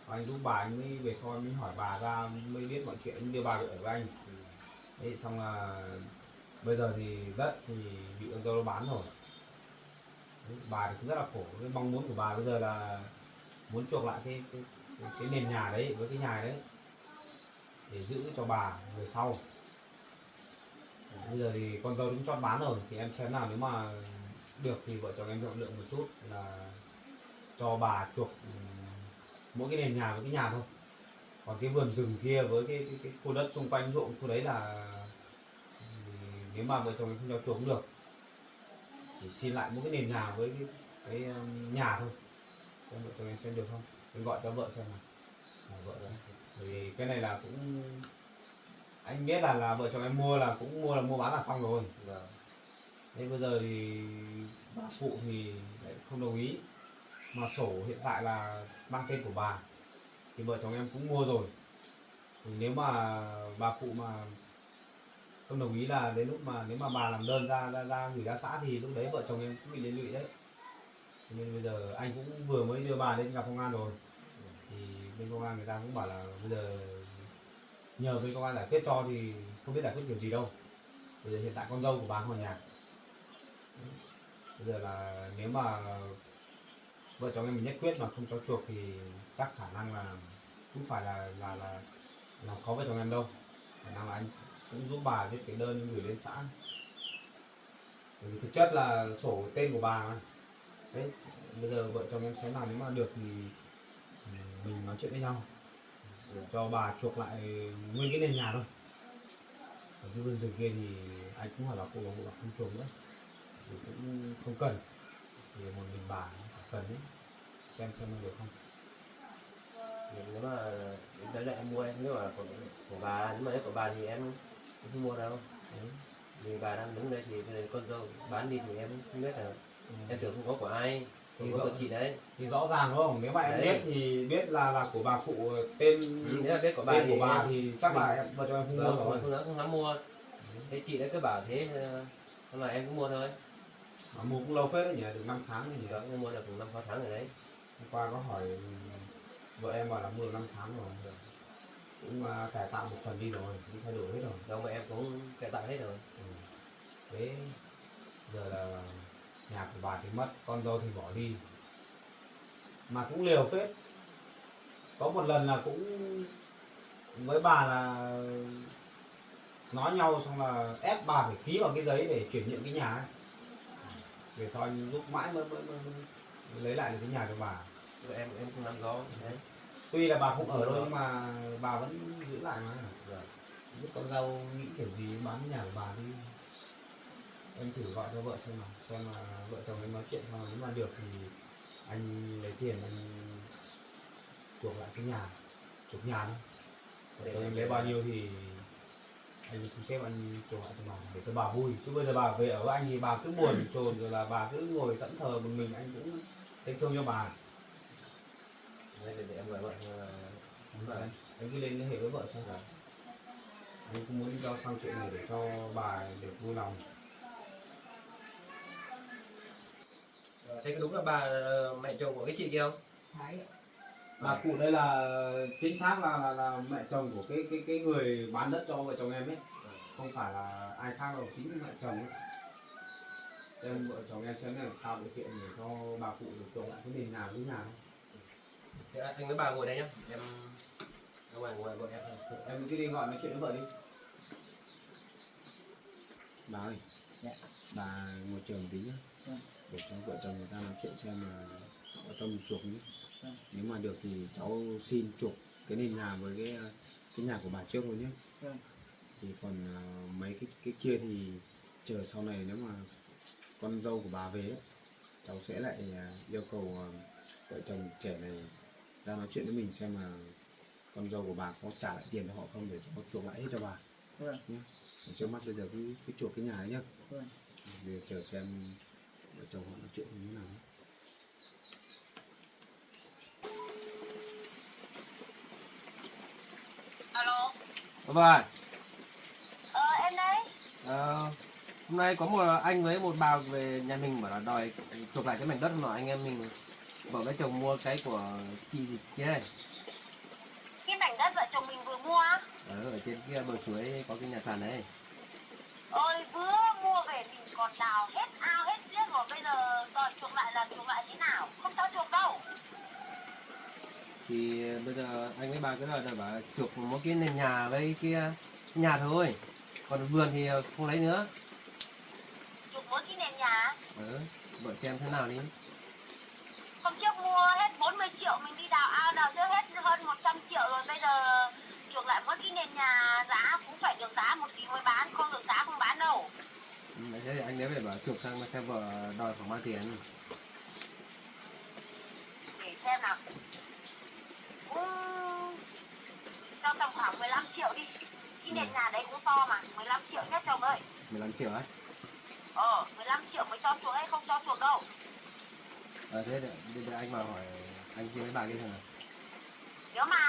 anh giúp bà anh mới về sau anh mới hỏi bà ra mới biết mọi chuyện, anh đưa bà về ở với anh. Đấy, xong là bây giờ thì đất thì bị con dâu nó bán rồi. Đấy, bà thì cũng rất là khổ. Cái mong muốn của bà bây giờ là muốn chuộc lại cái nền nhà đấy với cái nhà đấy để giữ cho bà về sau. Bây giờ thì con dâu cũng chót bán rồi thì em xem nào, nếu mà được thì vợ chồng em rộng lượng một chút là cho bà chuộc mỗi cái nền nhà với cái nhà thôi, còn cái vườn rừng kia với cái khu đất xung quanh ruộng khu đấy là nếu mà vợ chồng em không cho chuộc cũng được, chỉ xin lại mỗi cái nền nhà với cái nhà thôi. Xem vợ chồng em xem được không, em gọi cho vợ xem nào. Vợ xem. Vì cái này là cũng anh biết là vợ chồng em mua là cũng mua bán là xong rồi. Thế bây giờ thì bà phụ thì lại không đồng ý, mà sổ hiện tại là mang tên của bà thì vợ chồng em cũng mua rồi. Thì nếu mà bà phụ mà không đồng ý là đến lúc mà nếu mà bà làm đơn ra gửi ra xã thì lúc đấy vợ chồng em cũng bị liên lụy đấy. Nên bây giờ anh cũng vừa mới đưa bà đến gặp công an rồi, thì bên công an người ta cũng bảo là bây giờ nhờ bên công an giải quyết cho thì không biết giải quyết kiểu gì đâu. Bây giờ hiện tại con dâu của bà không ở nhà. Bây giờ là nếu mà vợ chồng em mình nhất quyết mà không cho chuộc thì chắc khả năng là cũng phải là làm khó vợ chồng em đâu, khả năng là anh cũng giúp bà viết cái đơn gửi lên xã. Bởi vì thực chất là sổ tên của bà mà. Đấy, bây giờ vợ chồng em sẽ làm, nếu mà được thì mình nói chuyện với nhau để cho bà chuộc lại nguyên cái nền nhà thôi. Ở cái vườn rừng kia thì anh cũng hỏi bà phụ là không chuộc nữa thì cũng không cần, thì một mình bà cần đấy, xem được không. Nếu mà đấy là em mua, em nếu mà của bà, nếu mà đấy của bà thì em không mua đâu. Đấy. Vì bà đang đứng đây thì con dâu bán đi thì em không biết là em tưởng không có của ai, thì có của chị đấy. Thì rõ ràng đúng không, nếu mà em Đấy. biết thì biết là của bà phụ tên Nếu là biết của bà tên thì của bà thì chắc là em vợ chồng em không mua rồi. không dám mua. Thế chị đấy cứ bảo thế nên là em cũng mua thôi. Mà mua cũng lâu phết đấy nhỉ, được 5 tháng gì đó. Em mua được 5-6 tháng rồi đấy. Hôm qua có hỏi vợ em bảo là mua được 5 tháng rồi, cũng cải tạo một phần đi rồi, cũng thay đổi hết rồi. Đâu mà em cũng cải tạo hết rồi. Thế giờ là nhà của bà thì mất, con dâu thì bỏ đi, mà cũng liều phết. Có một lần là cũng với bà là nói nhau xong là ép bà phải ký vào cái giấy để chuyển nhượng cái nhà ấy. Về sau anh giúp mãi mới lấy lại được cái nhà cho bà. Em không nắm rõ đấy. Tuy là bà không ở đâu nhưng mà bà vẫn giữ lại mà. Rồi. Biết con dâu nghĩ kiểu gì bán cái nhà của bà đi. Em thử gọi cho vợ xem mà vợ chồng em nói chuyện xong nếu mà được thì anh lấy tiền anh chuộc lại cái nhà, chuộc nhà thôi. Vợ chồng em lấy bao nhiêu thì anh thu xếp anh chuộc lại cho bà để cho bà vui. Chứ bây giờ bà về ở với anh thì bà cứ buồn chồn rồi là bà cứ ngồi thẫn thờ một mình, anh cũng thấy thương cho bà. Đấy, để em gọi vợ Anh cứ lên liên hệ với vợ xem. Anh cũng muốn cho xong chuyện này để cho bà được vui lòng. Thế có đúng là bà mẹ chồng của cái chị kia không? phải Bà cụ đây là chính xác là mẹ chồng của cái người bán đất cho vợ chồng em ấy, không phải là ai khác đâu, chính mẹ chồng ấy. Em vợ chồng em sẽ làm tạo điều kiện để cho bà cụ được trồng lại cái nền nhà với nhà. Thế anh với bà ngồi đây nhá, em ngoài bọn em thôi. Em cứ đi gọi nói chuyện với vợ đi. Bà ơi, Dạ. bà ngồi chờ một tí nhé. Vâng. Để cho vợ chồng người ta nói chuyện xem là có cho mình chuộc nhé. Vâng. Nếu mà được thì cháu xin chuộc cái nền nhà với cái nhà của bà trước rồi nhé. Vâng. Thì còn mấy cái kia thì chờ sau này nếu mà con dâu của bà về ấy, cháu sẽ lại yêu cầu vợ chồng trẻ này ra nói chuyện với mình xem là con dâu của bà có trả lại tiền cho họ không để cho chuộc lại hết cho bà Vâng. nhé. Trước mắt bây giờ cứ chuộc cái nhà ấy nhá. Vâng. Bây giờ chờ xem vợ chồng họ nói chuyện như thế nào. Alo, Vâng. em đây. Hôm nay có một anh với một bà về nhà mình bảo là đòi chuộc lại cái mảnh đất mà anh em mình vợ với chồng mua cái của chị gì kia này. Cái mảnh đất vợ chồng mình vừa mua á. Ở trên kia bờ suối có cái nhà sàn đấy. Ôi, vừa mua về mình còn đào hết ao hết giếng rồi. Bây giờ đòi chuộc lại là chuộc lại thế nào? Không cho chuộc đâu. Thì bây giờ anh với bà cứ đòi bảo chuộc một cái nền nhà với kia nhà thôi. Còn vườn thì không lấy nữa. Chuộc mỗi cái nền nhà. Vợ xem thế nào đi. Hôm trước mua hết 40 triệu, mình đi đào ao đào chưa hết hơn 100 triệu rồi. Bây giờ chuộc lại mỗi cái nền nhà giá cũng phải được giá 1 tỷ mới bán, không được giá không bán đâu. Thế thì anh nếu phải bảo chuộc sang xem vợ đòi khoảng bao tiền. Để xem nào. Cho tầm khoảng 15 triệu đi. Cái nền nhà đấy cũng to mà, 15 triệu nhé chồng ơi. 15 triệu ấy. 15 triệu mới cho chuộc hay không cho chuộc đâu. Thế để anh vào hỏi anh kia với bà kia xem nào. Nếu mà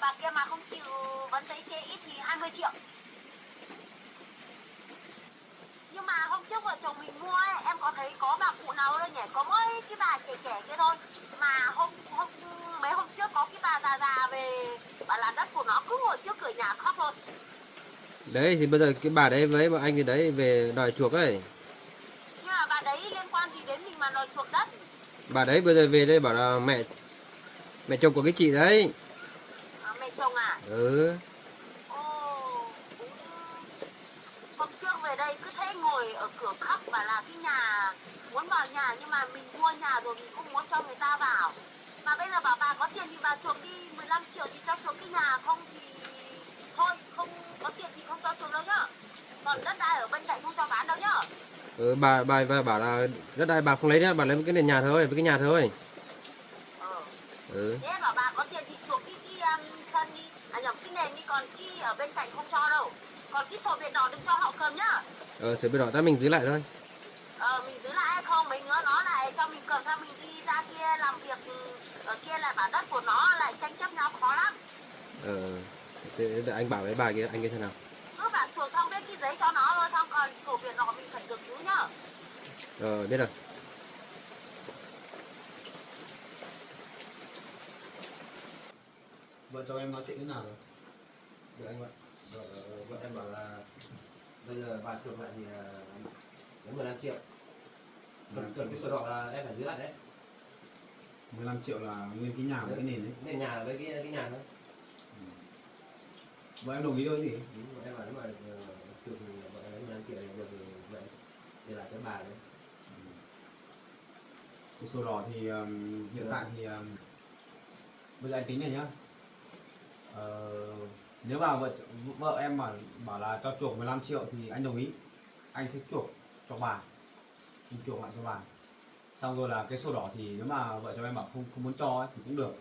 bà kia mà không chịu vẫn thấy chê ít thì 20 triệu. Nhưng mà hôm trước vợ chồng mình mua ấy, em có thấy có bà cụ nào đâu nhỉ? Có mỗi cái bà trẻ trẻ kia thôi. Mà mấy hôm trước có cái bà già già về bảo là đất của nó cứ ngồi trước cửa nhà khóc thôi. Đấy thì bây giờ cái bà đấy với bọn anh thì đấy về đòi chuộc ấy. Nhưng mà bà đấy liên quan gì đến mình mà đòi chuộc đất? Bà đấy bây giờ về đây bảo là mẹ chồng của cái chị đấy. Mẹ chồng à? Ừ. Hôm trước về đây cứ thấy ngồi ở cửa khóc bảo là cái nhà muốn vào nhà nhưng mà mình mua nhà rồi mình không muốn cho người ta vào. Mà bây giờ bảo bà có tiền thì bà chuộc đi 15 triệu thì cho chuộc cái nhà, không thì thôi, không có tiền thì không cho chuộc đâu nhá. Còn đất đai ở bên cạnh không cho bán đâu nhá. Bà bảo là đất đai bà không lấy nữa, bà lấy cái nền nhà thôi, với cái nhà thôi. Thế bảo bà có tiền thì chuộc cái sân đi, nhầm cái nền đi, còn cái ở bên cạnh không cho đâu. Còn cái sổ biển đỏ đừng cho họ cầm nhá. Sổ biển đỏ ta mình giữ lại thôi. Mình giữ lại hay không, mấy nữa nó lại cho mình cầm ra, mình đi ra kia làm việc ở kia lại bảo đất của nó lại tranh chấp nhau khó lắm. Thế để anh bảo với bà kia, anh kia thế nào? Cứ bạn chuộc xong biết cái giấy cho nó thôi, xong còn sổ biển đỏ mình phải được giữ nhá. Biết rồi. Vợ chồng em nói chuyện thế nào rồi? Được anh vợ em bảo là bây giờ bà chuộc lại thì đến 15 triệu. Cần cái sổ đỏ là em phải giữ lại đấy. 15 triệu là nguyên cái nhà với cái nền đấy. Nền nhà với cái nhà thôi. Vợ em đồng ý thôi gì? Em bảo nếu mà chuộc thì vợ em lấy 15 triệu thì được vậy để lại cái bà đấy. Cái sổ đỏ thì hiện tại thì bây giờ anh tính này nhá. Nếu mà vợ em mà bảo là cho chuộc 15 triệu thì anh đồng ý. Anh sẽ chuộc cho bà. Anh chuộc lại cho bà. Xong rồi là cái sổ đỏ thì nếu mà vợ chồng em bảo không muốn cho ấy, thì cũng được.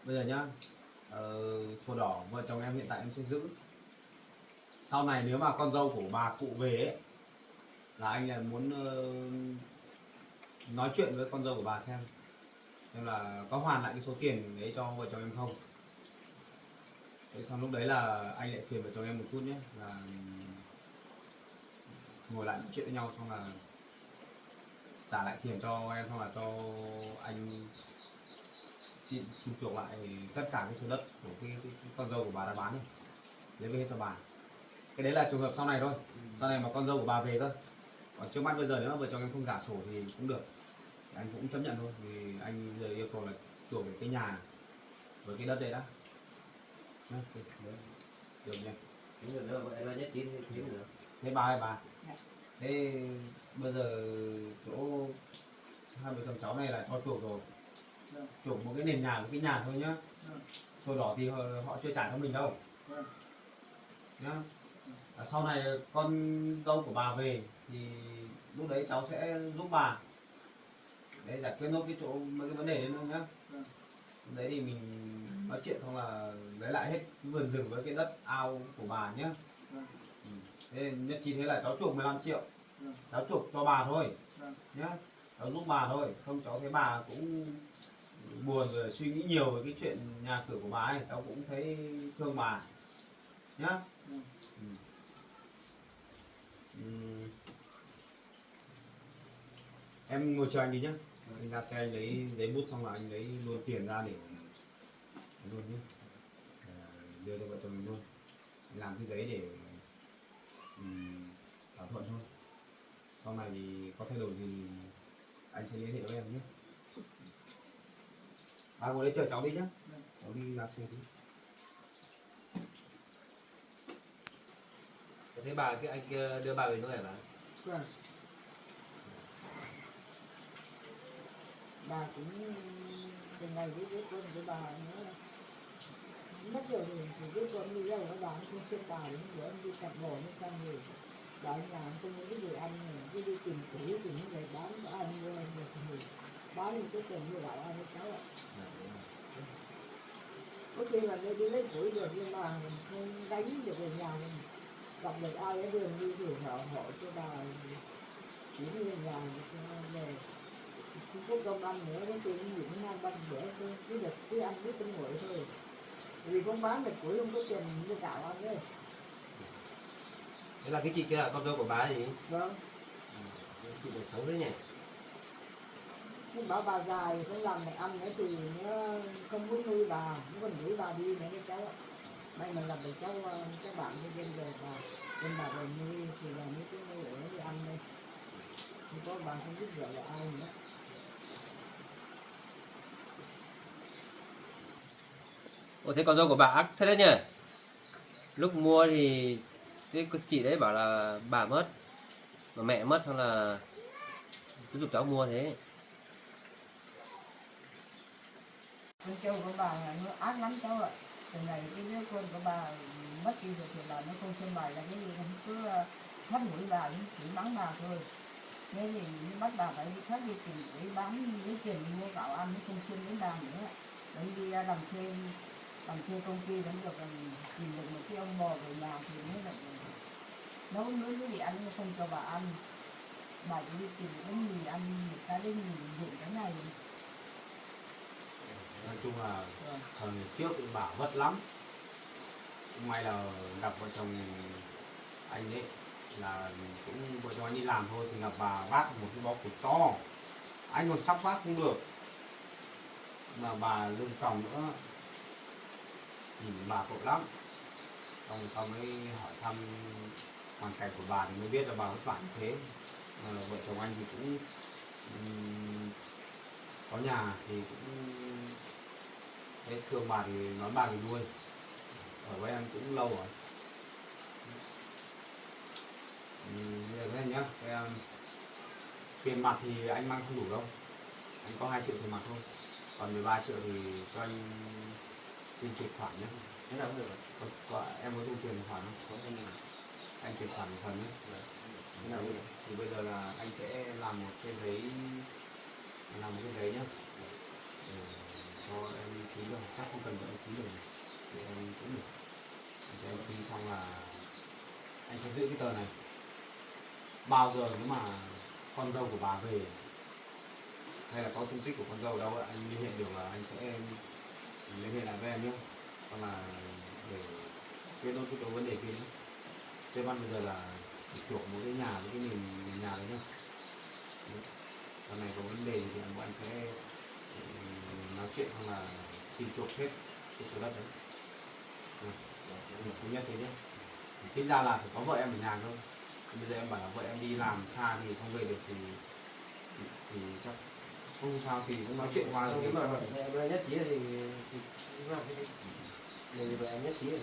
Bây giờ nhá, sổ đỏ vợ chồng em hiện tại em sẽ giữ. Sau này nếu mà con dâu của bà cụ về ấy, là anh là muốn nói chuyện với con dâu của bà xem là có hoàn lại cái số tiền đấy cho vợ chồng em không. Thế xong lúc đấy là anh lại phiền vợ chồng em một chút nhé, là ngồi lại nói chuyện với nhau, xong là trả lại tiền cho em, xong là cho anh xin chuộc lại tất cả cái số đất của cái con dâu của bà đã bán này, lấy về hết cho bà. Cái đấy là trường hợp sau này thôi, sau này mà con dâu của bà về cơ. Còn trước mắt bây giờ nếu mà vợ chồng em không giả sổ thì cũng được, anh cũng chấp nhận thôi. Thì anh giờ yêu cầu là chuộc về cái nhà với cái đất đấy đã. Được nhỉ. Đúng rồi, nữa em nhất trí thì nữa. Thế bà ơi bà. Dạ. Thế bây giờ chỗ hai vợ chồng cháu này là cho chuộc rồi. Vâng. Chuộc một cái nền nhà, một cái nhà thôi nhá. Vâng. Sổ đỏ thì họ chưa trả cho mình đâu. Vâng. Nhá. Sau này con dâu của bà về thì lúc đấy cháu sẽ giúp bà để giải quyết nốt cái chỗ mấy cái vấn đề đấy luôn nhá. Vâng. Lúc đấy thì mình nói chuyện xong là lấy lại hết cái vườn rừng với cái đất ao của bà nhá. Vâng. Thế nhất trí thế là cháu chuộc 15 triệu. Vâng. Cháu chuộc cho bà thôi. Vâng. Nhá. Cháu giúp bà thôi, không cháu thấy bà cũng buồn rồi suy nghĩ nhiều về cái chuyện nhà cửa của bà ấy, cháu cũng thấy thương bà nhá. Vâng. Em ngồi chờ anh đi nhá. Anh ra xe anh lấy bút xong là anh lấy luôn tiền ra để luôn nhé, đưa cho vợ chồng mình luôn. Anh làm cái giấy để thỏa thuận thôi. Sau này thì có thay đổi thì anh sẽ liên hệ với em nhé. Bà ngồi đấy chờ cháu đi nhé. Cháu đi ra xe đi. Thế bà cái anh kia đưa bà về nơi hả bà? Vâng. Bà cũng từ ngày với con của bà nữa mất rồi thì với con đi đâu các bà không xem bà đến bữa em đi cặp bò nó sang rồi bà nhà tôi những cái gì ăn cái đi tìm củi tìm những người bán có ăn mua được thì bán những cái tiền như bảo ăn với cháu ạ. Có khi là đi lấy củi được nhưng mà mình không đánh được về nhà mình gặp được ai ở đường đi thì họ cho bà chỉ đi về nhà về không có công ăn nữa cái tiền những năm bánh bữa cứ được cứ ăn cứ tinh nguội thôi vì không bán được củi không có tiền mua gạo ăn đấy. Thế là cái chị kia là con dâu của bà gì? Vâng. Chị được xấu đấy nhỉ? Nhưng bảo bà dài không làm được ăn nữa thì nó không muốn nuôi bà, nó còn đuổi bà đi nữa đấy cháu. May mà làm được cháu các bạn đi bên về bà về nuôi thì là mấy cái nuôi ở đi ăn đây. Không có bà không biết vợ là ai nữa. Ồ, thế con dâu của bà ác thế đấy nhỉ? Lúc mua thì cái chị đấy bảo là bà mất, mà mẹ mất hay là cứ giúp cháu mua thế. Con trâu của bà là nó ác lắm cháu ạ. Từ ngày cái đứa con của bà mất đi rồi thì bà nó không xem bài là cái gì không cứ thắt mũi bà chỉ mắng bà thôi. Thế thì bắt bà phải đi khác đi tìm để bán lấy tiền mua gạo ăn nó không xem đến bà nữa. Đấy đi làm thuê công ty vẫn được tìm được một cái ông bò về nhà thì mới là nấu nướng cái gì ăn nó không cho bà ăn. Bà chỉ đi tìm cái mì ăn một cái mì dụng cái này. Nói chung là thời trước thì bảo vất lắm. May là gặp vợ chồng anh ấy là cũng vợ chồng anh đi làm thôi thì gặp bà vác một cái bó củi to. Anh còn sắp vác không được. Mà bà lưng còng nữa. Nhìn bà tội lắm. Xong mới hỏi thăm hoàn cảnh của bà thì mới biết là bà vất vả như thế. Vợ chồng anh thì cũng có nhà thì cũng thương bà thì nói bà thì nuôi. Ở với em cũng lâu rồi. Bây giờ nhá, tiền mặt thì anh mang không đủ đâu. Anh có 2 triệu tiền mặt thôi. Còn 13 triệu thì cho anh xin chuyển khoản nhé. Thế nào cũng được. Em có thu tiền khoản không? Anh chuyển khoản một phần nhé. Thế nào cũng được. Thì bây giờ là anh sẽ làm một cái giấy nhá. Cho em ký rồi, chắc không cần em ký rồi thì em cũng được. Cho em ký xong là anh sẽ giữ cái tờ này. Bao giờ nếu mà con dâu của bà về hay là có tung tích của con dâu đâu anh liên hệ được là anh sẽ liên hệ lại với em nhé. Còn là để kết nối cái vấn đề kia nhé. Trên văn bây giờ là chuộc một cái nhà với cái nền nhà đấy nhá. Lần này có vấn đề thì bọn anh sẽ nói chuyện xong là xin chuộc hết cái số đất đấy. Thứ nhất thế nhé. Chính ra là phải có vợ em ở nhà thôi. Bây giờ em bảo là vợ em đi làm xa thì không về được thì chắc không sao thì cũng nói chuyện qua rồi. Nếu mà nhất trí thì mình với em nhất trí rồi.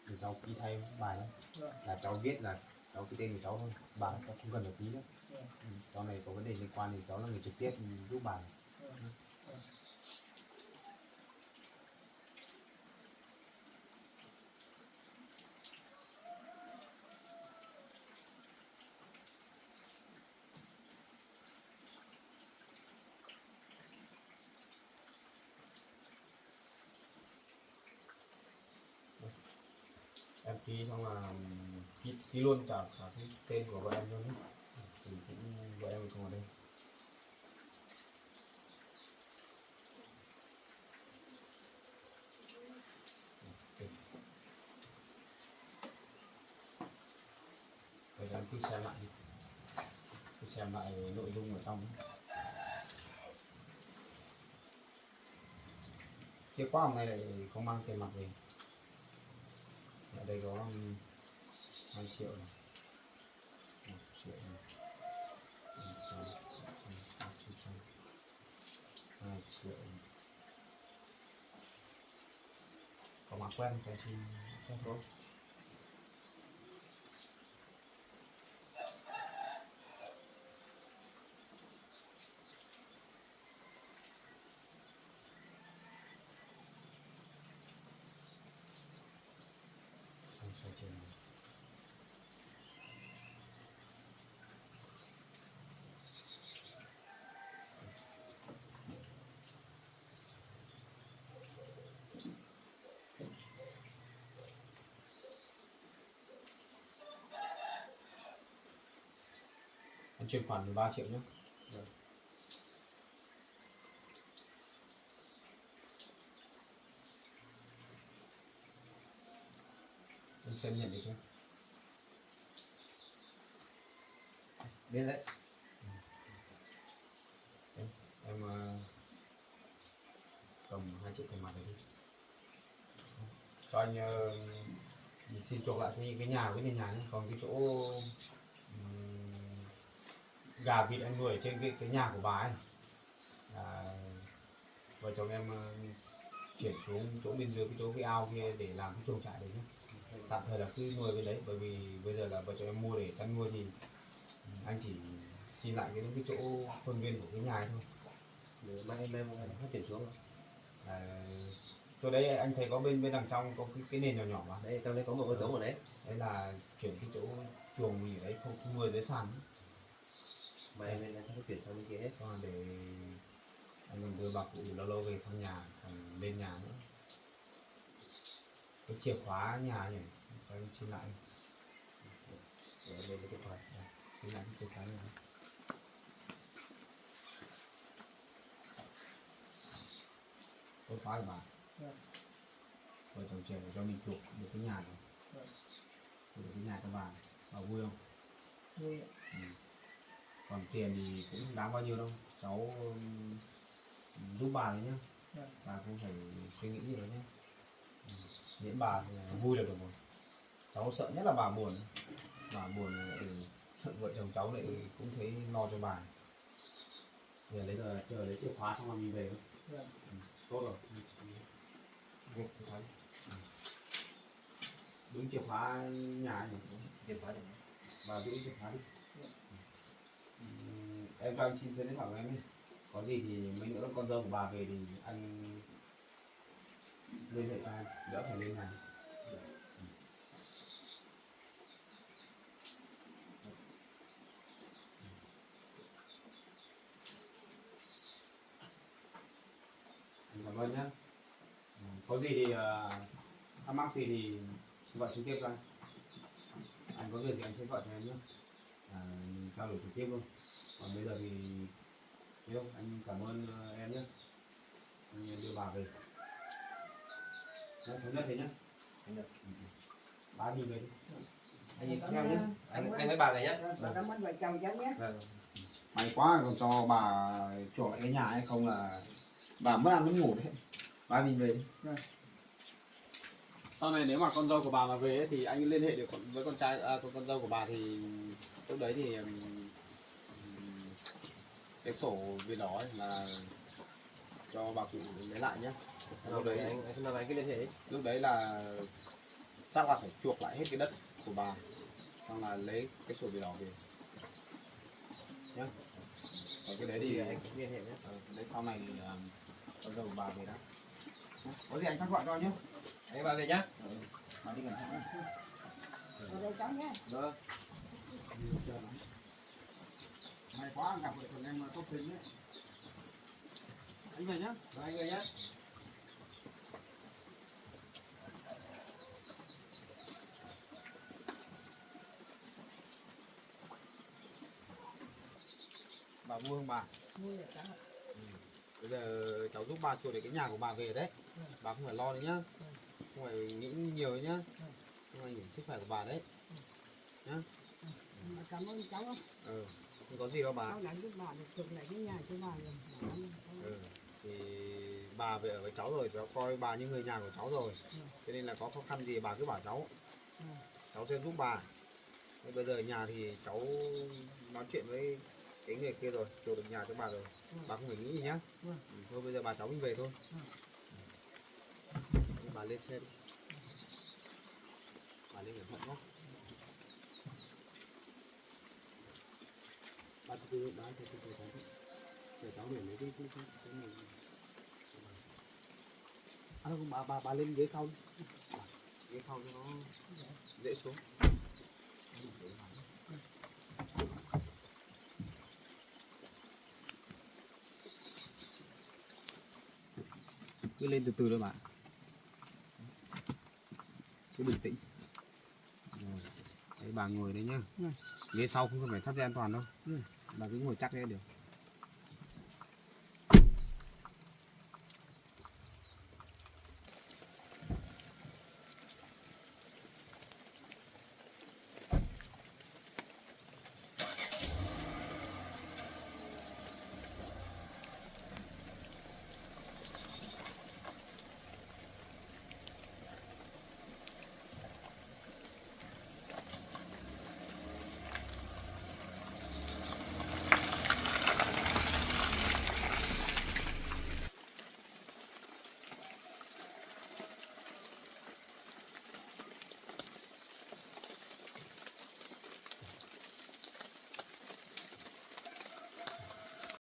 Thì cháu ký thay bài đó. Là cháu viết là cháu cái tên của cháu thôi, bà cháu không cần phải ký nữa. Sau này có vấn đề liên quan thì cháu là người trực tiếp giúp bà. Em ký xong là ký luôn cả cái tên của vợ em luôn đấy. Thì cũng vợ em không ở đây. Bây giờ em cứ xem lại đi. Cứ xem lại nội dung ở trong ấy. Chìa khóa hôm nay lại không mang tiền mặt về. Ở đây có 2 triệu này. 1 triệu này. 2 triệu này. Có mã quen cho chị không có. Em chuyển khoản 13 triệu nhé. Em xem nhận được chưa? Biết đấy. Em cầm 2 triệu tiền mặt này đi. Cho anh xin chuộc lại cái nhà với nền nhà nhé. Còn cái chỗ gà vịt anh nuôi ở trên cái nhà của bà ấy, vợ chồng em chuyển xuống chỗ bên dưới cái chỗ cái ao kia để làm cái chuồng trại đấy nhé. Tạm thời là cứ nuôi bên đấy, bởi vì bây giờ là vợ chồng em mua để chăn nuôi thì anh chỉ xin lại cái chỗ khuôn viên của cái nhà ấy thôi. Để mai em phát triển xuống. Chỗ đấy anh thấy có bên đằng trong có cái nền nhỏ nhỏ mà. Đấy, trong đấy có một con giống ở đấy. Đấy là chuyển cái chỗ chuồng gì đấy không nuôi dưới sàn. Mai em phát triển sang bên kia hết. Còn để anh còn đưa bà cụ lâu lâu về thăm nhà, còn lên nhà nữa. Cái chìa khóa nhà nhỉ, cho anh xin lại. Để em lên cái chìa khóa. Xin lại cái chìa khóa này. Số khóa của bà. Vợ chồng trẻ cho mình chuộc được cái nhà này. Được cái nhà cho bà vui không? Vui. Còn tiền thì cũng không đáng bao nhiêu đâu, cháu giúp bà đấy nhá. Bà không phải suy nghĩ gì đâu nhé. Miễn bà vui là được rồi. Cháu sợ nhất là bà buồn lại vợ chồng cháu lại cũng thấy lo cho bà. Giờ lấy giờ chờ lấy chìa khóa xong rồi mình về thôi. Tốt rồi. Đúng chìa khóa nhà nhỉ? Chìa khóa này. Và giữ chìa khóa đi. Em cho anh xin số điện thoại của em đi. Có gì thì mấy nữa con dâu của bà về thì anh liên hệ cho anh, đỡ phải lên hàng. Cảm ơn nhé. Có gì thì thắc mắc gì thì gọi trực tiếp cho anh. Anh có việc gì anh sẽ gọi cho em nhé. Trao đổi trực tiếp luôn. Còn bây giờ thì yêu anh cảm ơn em nhé. Anh đưa bà về. Đấy, thống nhất thế nhé. Thống nhất. Bá đi về đi. anh nhìn theo nhé, anh với bà này nhé. Cảm ơn vợ chồng cháu nhé. Vâng. May quá còn cho bà chuộc lại cái nhà hay không là bà mất ăn mất ngủ đấy. Bà mình về đi. Sau này nếu mà con dâu của bà mà về ấy, thì anh liên hệ được với con trai con dâu của bà thì lúc đấy thì cái sổ về đó ấy là cho bà cụ lấy lại nhé. Lúc đấy anh xin anh cứ liên hệ ấy. lúc đấy là chắc là phải chuộc lại hết cái đất của bà, xong là lấy cái sổ về đó về nhá. Còn cái đấy thì anh liên hệ nhé. đấy sau này thì con dâu của bà về đã. Có gì anh thắc gọi cho nhé. Anh bà về nhá. Bà đi gần thẳng. Ở đây cháu nhé. Vâng. May quá gặp vợ chồng em tốt tính đấy. Anh về nhá. Rồi anh về nhá. Bà mua không bà? Mua được cháu. Bây giờ cháu giúp bà chuộc để cái nhà của bà về đấy. Bà không phải lo nữa nhá. Không phải nghĩ nhiều nhá. Không ảnh hưởng sức khỏe của bà đấy. Nhá. Cảm ơn cháu. Không có gì đâu bà. Cháu đã giúp bà được chụp lại cái nhà của bà rồi. Thì bà về ở với cháu rồi, cháu coi bà như người nhà của cháu rồi. Cho nên là có khó khăn gì bà cứ bảo cháu. Cháu sẽ giúp bà. Thế bây giờ ở nhà thì cháu nói chuyện với cái người kia rồi, chuộc được nhà cho bà rồi. Bà không phải nghĩ gì nhá. Thôi bây giờ bà cháu mình về thôi. Bà lên xe đi. Bà lên cẩn thận nhá. Bà từ từ, bà từ từ để cháu để lấy cái này. Không, bà lên ghế sau đi. Ghế sau cho nó dễ xuống. Cứ lên từ từ thôi bạn. Cứ bình tĩnh. Đấy, bà ngồi đấy nhá. Ghế sau không cần phải thắt dây an toàn đâu. Bà cứ ngồi chắc đấy được.